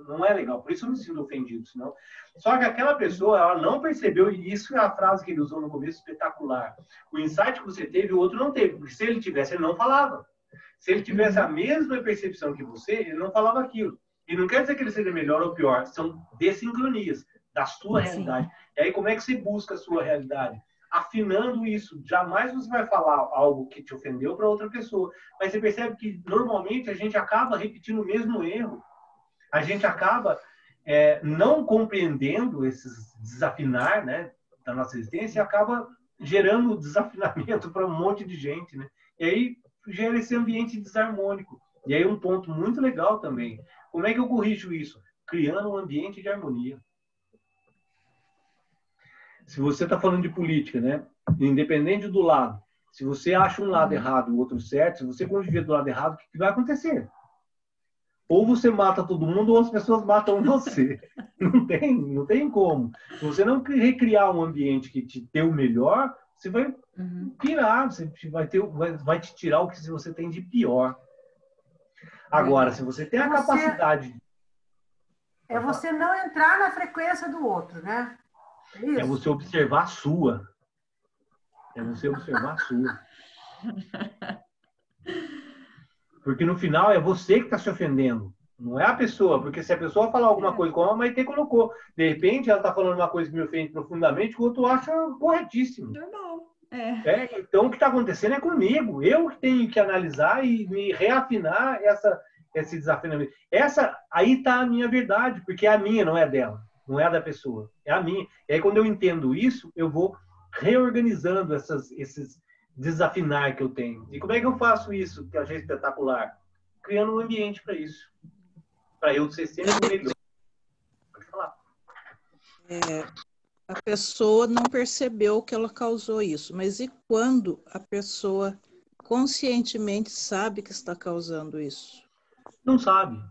não é legal. Por isso eu me sinto ofendido. Senão... Só que aquela pessoa, ela não percebeu, e isso é a frase que ele usou no começo, espetacular. O insight que você teve, o outro não teve. Porque se ele tivesse, ele não falava. Se ele tivesse a mesma percepção que você, ele não falava aquilo. E não quer dizer que ele seja melhor ou pior. São dessincronias da sua realidade. E aí, como é que você busca a sua realidade? Afinando isso. Jamais você vai falar algo que te ofendeu para outra pessoa. Mas você percebe que, normalmente, a gente acaba repetindo o mesmo erro. A gente acaba não compreendendo esses desafinar, né, da nossa existência, e acaba gerando desafinamento para um monte de gente. Né? E aí gera esse ambiente desarmônico. E aí um ponto muito legal também. Como é que eu corrijo isso? Criando um ambiente de harmonia. Se você está falando de política, né? Independente do lado, se você acha um lado errado e o outro certo, se você conviver do lado errado, o que vai acontecer? Ou você mata todo mundo, ou as pessoas matam você. Não tem como. Se você não recriar um ambiente que te dê o melhor, você vai pirar, você vai te tirar o que você tem de pior. Agora, se você tem a capacidade... É você não entrar na frequência do outro, né? É você observar a sua. É você observar a sua. Porque no final é você que está se ofendendo. Não é a pessoa. Porque se a pessoa falar alguma coisa, como a Maitê colocou, de repente ela está falando uma coisa que me ofende profundamente, o outro acha corretíssimo. Normal. Então o que está acontecendo é comigo. Eu que tenho que analisar e me reafinar esse desafinamento. Aí está a minha verdade, porque é a minha, não é dela. Não é a da pessoa. É a minha. E aí quando eu entendo isso, eu vou reorganizando esses desafinar que eu tenho. E como é que eu faço isso, que eu achei espetacular? Criando um ambiente para isso. Para eu ser sempre melhor. Pode falar. A pessoa não percebeu que ela causou isso, mas e quando a pessoa conscientemente sabe que está causando isso? Não sabe.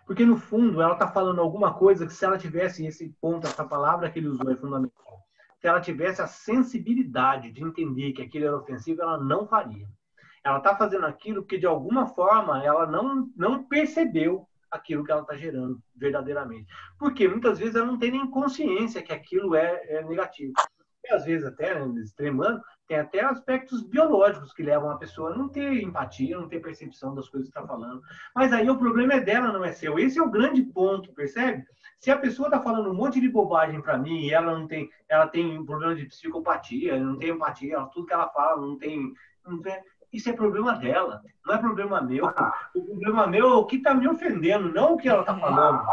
Porque, no fundo, ela está falando alguma coisa que, se ela tivesse esse ponto, essa palavra que ele usou é fundamental. Se ela tivesse a sensibilidade de entender que aquilo era ofensivo, ela não faria. Ela está fazendo aquilo porque, de alguma forma, ela não percebeu aquilo que ela está gerando verdadeiramente. Porque, muitas vezes, ela não tem nem consciência que aquilo é negativo. E, às vezes, até, extremando, tem até aspectos biológicos que levam a pessoa a não ter empatia, não ter percepção das coisas que está falando. Mas aí o problema é dela, não é seu. Esse é o grande ponto, percebe? Se a pessoa está falando um monte de bobagem para mim e ela tem um problema de psicopatia, não tem empatia, tudo que ela fala não tem, isso é problema dela, não é problema meu. O problema meu é o que está me ofendendo, não o que ela está falando.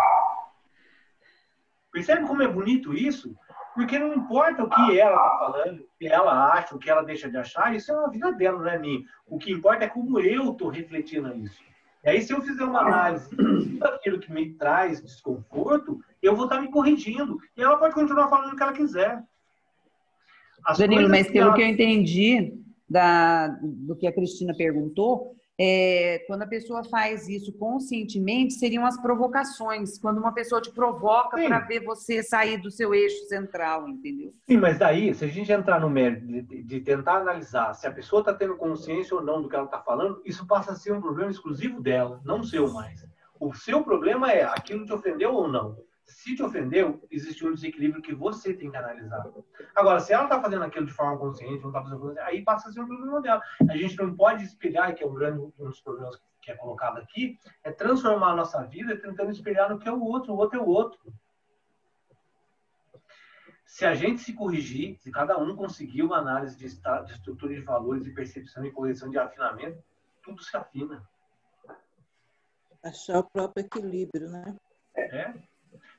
Percebe como é bonito isso? Porque não importa o que ela está falando, o que ela acha, o que ela deixa de achar, isso é uma vida dela, não é minha. O que importa é como eu estou refletindo isso. E aí, se eu fizer uma análise daquilo que me traz desconforto, eu vou estar me corrigindo. E ela pode continuar falando o que ela quiser. Danilo, mas pelo que eu entendi do que a Cristina perguntou, quando a pessoa faz isso conscientemente, seriam as provocações, quando uma pessoa te provoca para ver você sair do seu eixo central, entendeu? Sim, mas daí, se a gente entrar no mérito de tentar analisar se a pessoa está tendo consciência ou não do que ela está falando, isso passa a ser um problema exclusivo dela, não seu mais. O seu problema é aquilo te ofendeu ou não. Se te ofendeu, existe um desequilíbrio que você tem que analisar. Agora, se ela está fazendo aquilo de forma consciente, não está fazendo consciente, aí passa a ser um problema dela. A gente não pode espelhar, que é um dos problemas que é colocado aqui, é transformar a nossa vida tentando espelhar no que é o outro é o outro. Se a gente se corrigir, se cada um conseguir uma análise de estrutura de valores, de percepção e correção de afinamento, tudo se afina. Achar o próprio equilíbrio, né?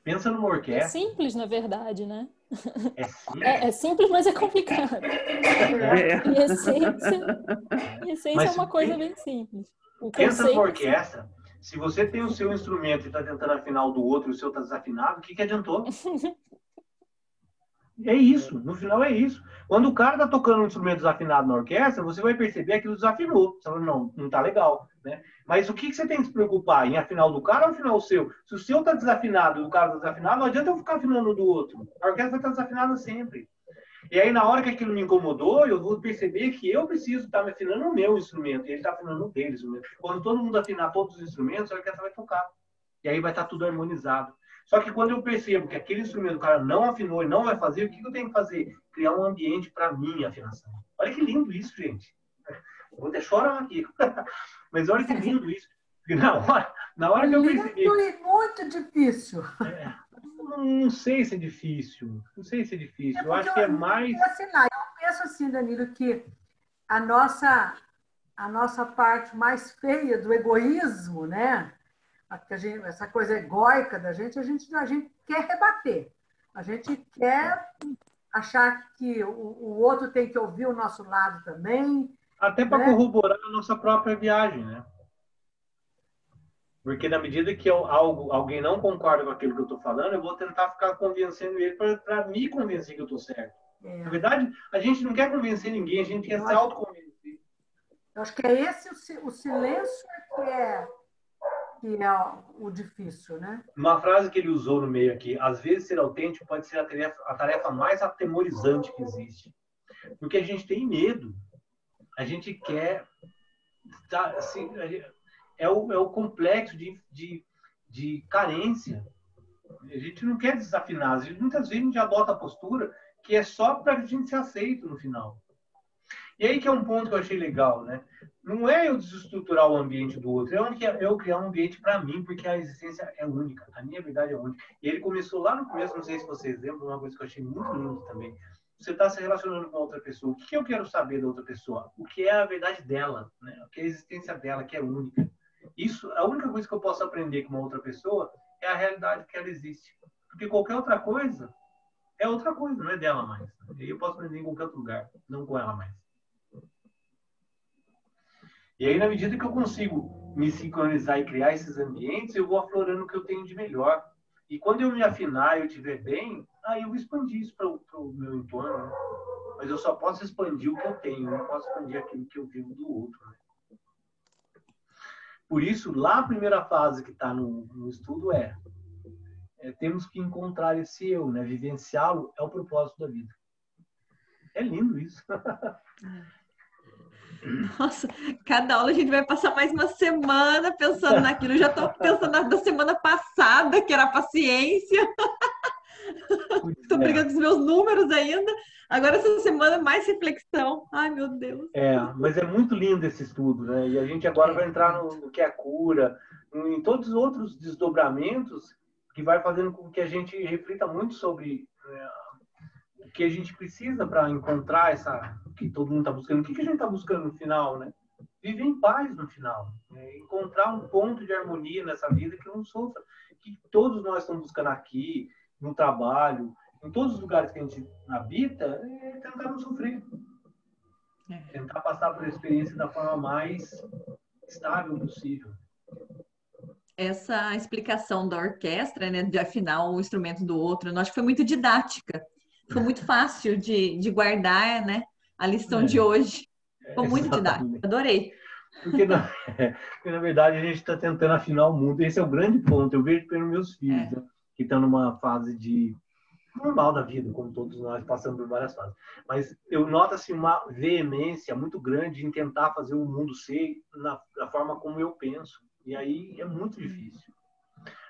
Pensa numa orquestra. É simples, na verdade, né? É simples, é simples, mas é complicado. Em essência é uma coisa bem simples. Pensa numa orquestra. Se você tem o seu instrumento e está tentando afinar o do outro e o seu está desafinado, o que adiantou? É isso. No final é isso. Quando o cara está tocando um instrumento desafinado na orquestra, você vai perceber que aquilo desafinou. Você fala, não está legal, né? Mas o que você tem que se preocupar? Em afinar o do cara ou afinar o seu? Se o seu está desafinado e o cara está desafinado, não adianta eu ficar afinando o do outro. A orquestra vai estar desafinada sempre. E aí, na hora que aquilo me incomodou, eu vou perceber que eu preciso estar me afinando o meu instrumento. E ele está afinando o dele. Quando todo mundo afinar todos os instrumentos, a orquestra vai tocar. E aí vai estar tudo harmonizado. Só que quando eu percebo que aquele instrumento o cara não afinou e não vai fazer, o que eu tenho que fazer? Criar um ambiente para minha afinação. Olha que lindo isso, gente. Eu vou até chorar aqui. Mas olha que lindo isso. Na hora que eu percebi... É muito difícil. Não sei se é difícil. Eu acho que é mais... Eu penso assim, Danilo, que a nossa parte mais feia do egoísmo, né? Essa coisa egóica da gente, a gente quer rebater. A gente quer achar que o outro tem que ouvir o nosso lado também. Até para corroborar a nossa própria viagem, né? Porque na medida que alguém não concorda com aquilo que eu estou falando, eu vou tentar ficar convencendo ele para me convencer que eu estou certo. Na verdade, a gente não quer convencer ninguém, a gente quer se autoconvencer. Eu acho que é esse o silêncio que é o difícil, né? Uma frase que ele usou no meio aqui: às vezes ser autêntico pode ser a tarefa mais atemorizante que existe. Porque a gente tem medo. A gente quer... assim, é o complexo de carência. A gente não quer desafinar. Muitas vezes a gente adota a postura que é só para a gente ser aceito no final. E aí que é um ponto que eu achei legal, né? Não é eu desestruturar o ambiente do outro, é eu criar um ambiente para mim, porque a existência é única, a minha verdade é única. E ele começou lá no começo, não sei se vocês lembram, uma coisa que eu achei muito lindo também. Você está se relacionando com outra pessoa. O que eu quero saber da outra pessoa? O que é a verdade dela, né? O que é a existência dela, que é única. Isso, a única coisa que eu posso aprender com uma outra pessoa é a realidade que ela existe. Porque qualquer outra coisa é outra coisa, não é dela mais. E eu posso aprender em qualquer outro lugar, não com ela mais. E aí, na medida que eu consigo me sincronizar e criar esses ambientes, eu vou aflorando o que eu tenho de melhor. E quando eu me afinar e eu estiver bem, aí eu vou expandir isso para o meu entorno. Né? Mas eu só posso expandir o que eu tenho, eu não posso expandir aquilo que eu vivo do outro. Né? Por isso, lá a primeira fase que está no estudo temos que encontrar esse eu, né? Vivenciá-lo é o propósito da vida. É lindo isso. Nossa, cada aula a gente vai passar mais uma semana pensando naquilo. Eu já estou pensando na semana passada, que era a paciência. Estou brigando com os meus números ainda. Agora essa semana mais reflexão. Ai, meu Deus. Mas é muito lindo esse estudo, né? E a gente agora vai entrar no que é a cura, em todos os outros desdobramentos que vai fazendo com que a gente reflita muito sobre o que a gente precisa para encontrar o que todo mundo está buscando. O que a gente está buscando no final, né? Viver em paz no final. Né? Encontrar um ponto de harmonia nessa vida que não sofra. Que todos nós estamos buscando aqui, no trabalho, em todos os lugares que a gente habita, tentar não sofrer. Tentar passar por a experiência da forma mais estável possível. Essa explicação da orquestra, né, de afinar um instrumento do outro, eu acho que foi muito didática. Foi muito fácil de guardar, né, a lição de hoje. Foi muito didático. Adorei. Porque na verdade, a gente está tentando afinar o mundo. Esse é o grande ponto. Eu vejo pelos meus filhos, né, que estão numa fase normal da vida, como todos nós passamos por várias fases. Mas eu noto assim, uma veemência muito grande em tentar fazer o mundo ser da forma como eu penso. E aí é muito difícil.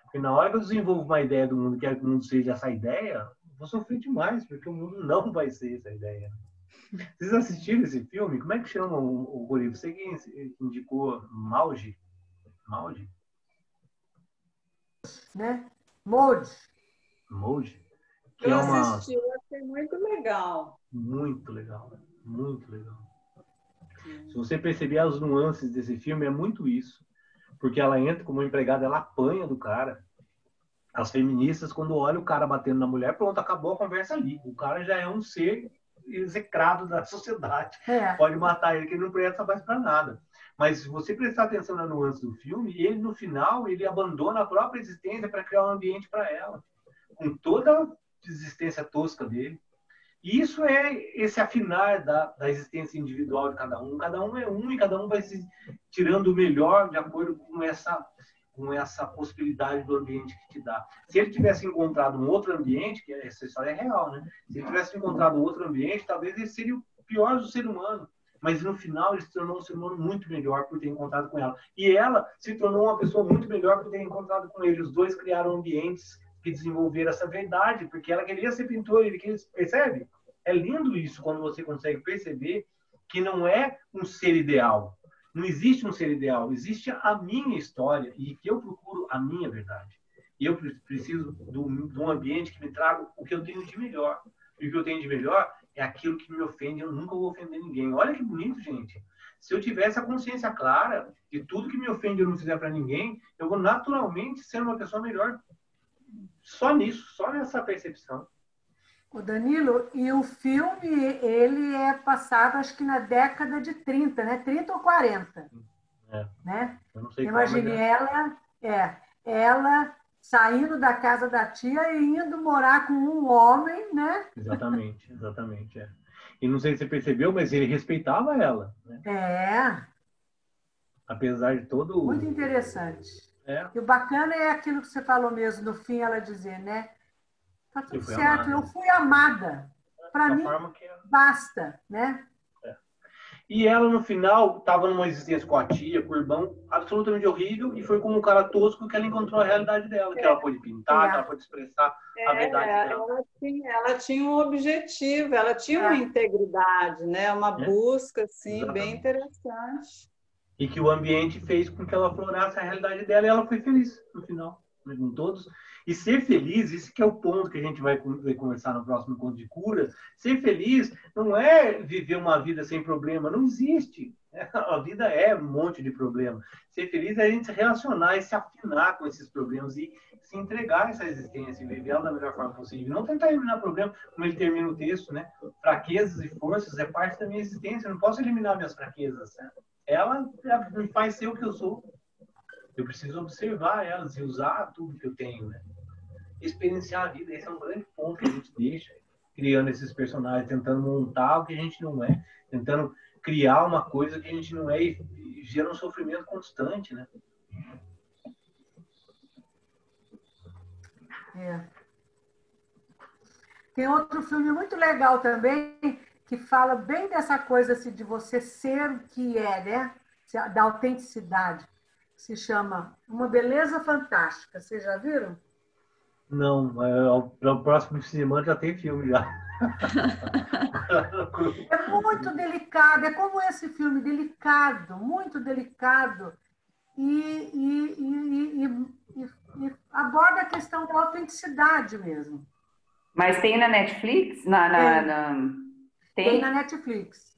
Porque na hora que eu desenvolvo uma ideia do mundo, quero que o mundo seja essa ideia, eu vou sofrer demais, porque o mundo não vai ser essa ideia. Vocês assistiram esse filme? Como é que chama o guri? Você que indicou Maude? Maude? Né? Maude. Maude? Eu assisti, eu achei muito legal. Muito legal. Muito legal. Se você perceber as nuances desse filme, é muito isso. Porque ela entra como empregada, ela apanha do cara. As feministas, quando olham o cara batendo na mulher, pronto, acabou a conversa ali. O cara já é um ser execrado da sociedade. Pode matar ele, que ele não presta mais para nada. Mas se você prestar atenção na nuance do filme, ele, no final, ele abandona a própria existência para criar um ambiente para ela. Com toda a existência tosca dele. E isso é esse afinar da existência individual de cada um. Cada um é um e cada um vai se tirando o melhor de acordo com essa possibilidade do ambiente que te dá. Se ele tivesse encontrado um outro ambiente, que essa história é real, né? Se ele tivesse encontrado outro ambiente, talvez ele seria o pior do ser humano. Mas no final ele se tornou um ser humano muito melhor por ter encontrado com ela. E ela se tornou uma pessoa muito melhor por ter encontrado com ele. Os dois criaram ambientes que desenvolveram essa verdade, porque ela queria ser pintora, ele queria, percebe? É lindo isso, quando você consegue perceber que não é um ser ideal. Não existe um ser ideal, existe a minha história e que eu procuro a minha verdade. E eu preciso de um ambiente que me traga o que eu tenho de melhor. E o que eu tenho de melhor é aquilo que me ofende, eu nunca vou ofender ninguém. Olha que bonito, gente. Se eu tivesse a consciência clara de tudo que me ofende eu não fizer para ninguém, eu vou naturalmente ser uma pessoa melhor. Só nisso, só nessa percepção. O Danilo, e o filme, ele é passado, acho que na década de 30, né? 30 ou 40. Né? Eu não sei Imagine ela saindo da casa da tia e indo morar com um homem, né? Exatamente. E não sei se você percebeu, mas ele respeitava ela. Né? Apesar de todo... Muito interessante. E o bacana é aquilo que você falou mesmo, no fim ela dizer, né? Tá tudo certo, eu fui amada. Para mim, basta, né? E ela, no final, estava numa existência com a tia, com o irmão, absolutamente horrível, e foi como um cara tosco que ela encontrou a realidade dela, que ela pôde pintar, que ela pôde expressar a verdade dela. Ela tinha um objetivo, ela tinha uma integridade, né? Uma busca, assim, bem interessante. E que o ambiente fez com que ela aflorasse a realidade dela, e ela foi feliz, no final, com todos. E ser feliz, isso que é o ponto que a gente vai conversar no próximo encontro de cura. Ser feliz não é viver uma vida sem problema, não existe. A vida é um monte de problema. Ser feliz é a gente se relacionar e se afinar com esses problemas e se entregar a essa existência e viver ela da melhor forma possível. Não tentar eliminar o problema, como ele termina o texto, né? Fraquezas e forças é parte da minha existência. Eu não posso eliminar minhas fraquezas, né? Ela me faz ser o que eu sou. Eu preciso observar elas e usar tudo que eu tenho, né? Experienciar a vida. Esse é um grande ponto que a gente deixa criando esses personagens, tentando montar o que a gente não é, tentando criar uma coisa que a gente não é e gera um sofrimento constante, né? Tem outro filme muito legal também que fala bem dessa coisa assim, de você ser o que é, né? Da autenticidade. Se chama Uma Beleza Fantástica. Vocês já viram? Não, para o próximo cinema já tem filme já. É muito delicado, é como esse filme, delicado, muito delicado, e aborda a questão da autenticidade mesmo. Mas tem na Netflix? Tem na Netflix.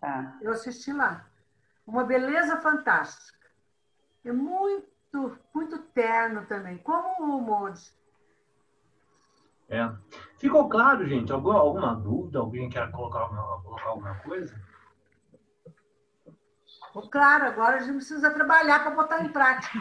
Tá. Eu assisti lá. Uma Beleza Fantástica. É muito, muito terno também, como o Moody. Ficou claro, gente? Alguma dúvida? Alguém quer colocar alguma coisa? Claro, agora a gente precisa trabalhar para botar em prática.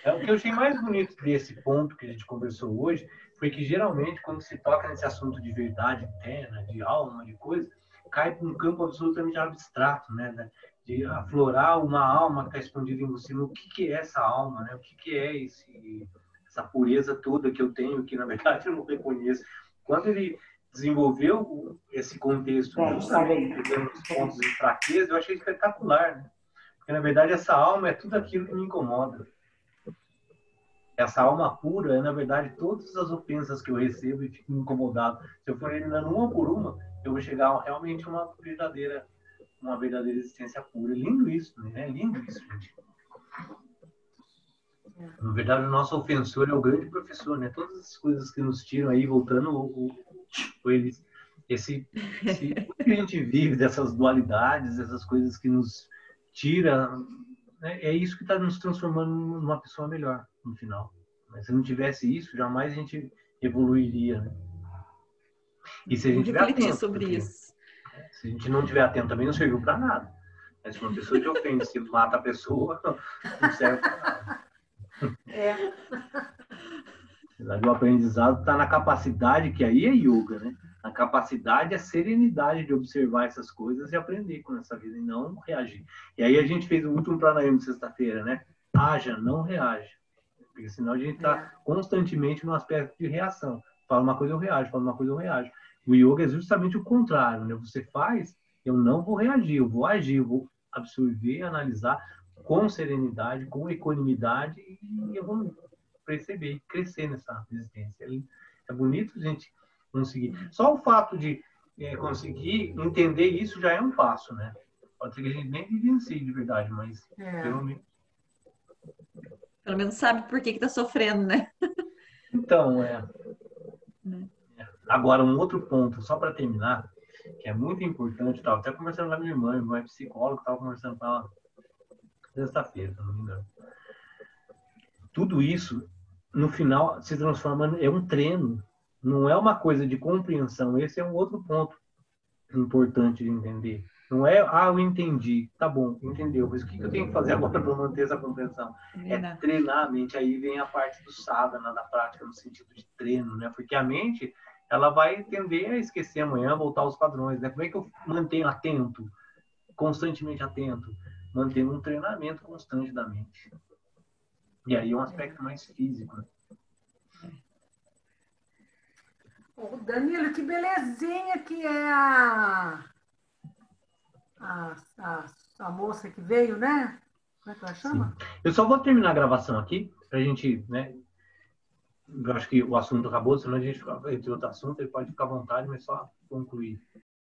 O que eu achei mais bonito desse ponto que a gente conversou hoje foi que, geralmente, quando se toca nesse assunto de verdade interna, de alma, de coisa, cai para um campo absolutamente abstrato, né? De aflorar uma alma que está escondida em você. O que é essa alma, né? O que é essa pureza toda que eu tenho, que, na verdade, eu não reconheço. Quando ele desenvolveu esse contexto, justamente pegando os pontos de fraqueza, eu achei espetacular, né? Porque, na verdade, essa alma é tudo aquilo que me incomoda. Essa alma pura é, na verdade, todas as ofensas que eu recebo e fico incomodado. Se eu for eliminando uma por uma, eu vou chegar realmente a uma verdadeira existência pura. É lindo isso, né? É lindo isso, gente. Na verdade, o nosso ofensor é o grande professor, né? Todas as coisas que nos tiram aí, voltando, esse que a gente vive dessas dualidades, essas coisas que nos tiram, né? É isso que está nos transformando numa pessoa melhor no final. Mas se não tivesse isso, jamais a gente evoluiria, né? E se a gente tiver atento sobre isso. Se a gente não tiver atento, também não serviu para nada. Mas se uma pessoa te ofende, se mata a pessoa, não serve para nada. O aprendizado está na capacidade, que aí é yoga, né? Na capacidade, a serenidade de observar essas coisas e aprender com essa vida e não reagir. E aí a gente fez o último pranayama de sexta-feira, né? Haja, não reaja. Porque senão a gente está constantemente no aspecto de reação. Fala uma coisa, eu reajo. Fala uma coisa, eu reajo. O yoga é justamente o contrário, né? Você faz, eu não vou reagir, eu vou agir, eu vou absorver, analisar com serenidade, com equanimidade e eu vou perceber, crescer nessa existência. É bonito a gente conseguir. Só o fato de conseguir entender isso já é um passo, né? Pode ser que a gente nem vivencie de verdade, mas pelo menos sabe por que está sofrendo, né? Então, Agora, um outro ponto, só para terminar, que é muito importante, estava até conversando com a minha irmã é psicóloga, estava conversando com ela sexta-feira, se não me engano. Tudo isso, no final, se transforma é um treino, não é uma coisa de compreensão. Esse é um outro ponto importante de entender. Não é, eu entendi, tá bom, entendeu, mas o que eu tenho que fazer agora para manter essa compreensão? É treinar a mente. Aí vem a parte do sadhana, da prática, no sentido de treino, né? Porque a mente, ela vai tender a esquecer amanhã, voltar aos padrões, né? Como é que eu mantenho atento, constantemente atento? Mantendo um treinamento constante da mente. E aí é um aspecto mais físico, né? Danilo, que belezinha que é a a moça que veio, né? Como é que ela chama? Sim. Eu só vou terminar a gravação aqui, para a gente, né? Eu acho que o assunto acabou, senão a gente fica entre outro assunto, ele pode ficar à vontade, mas só concluir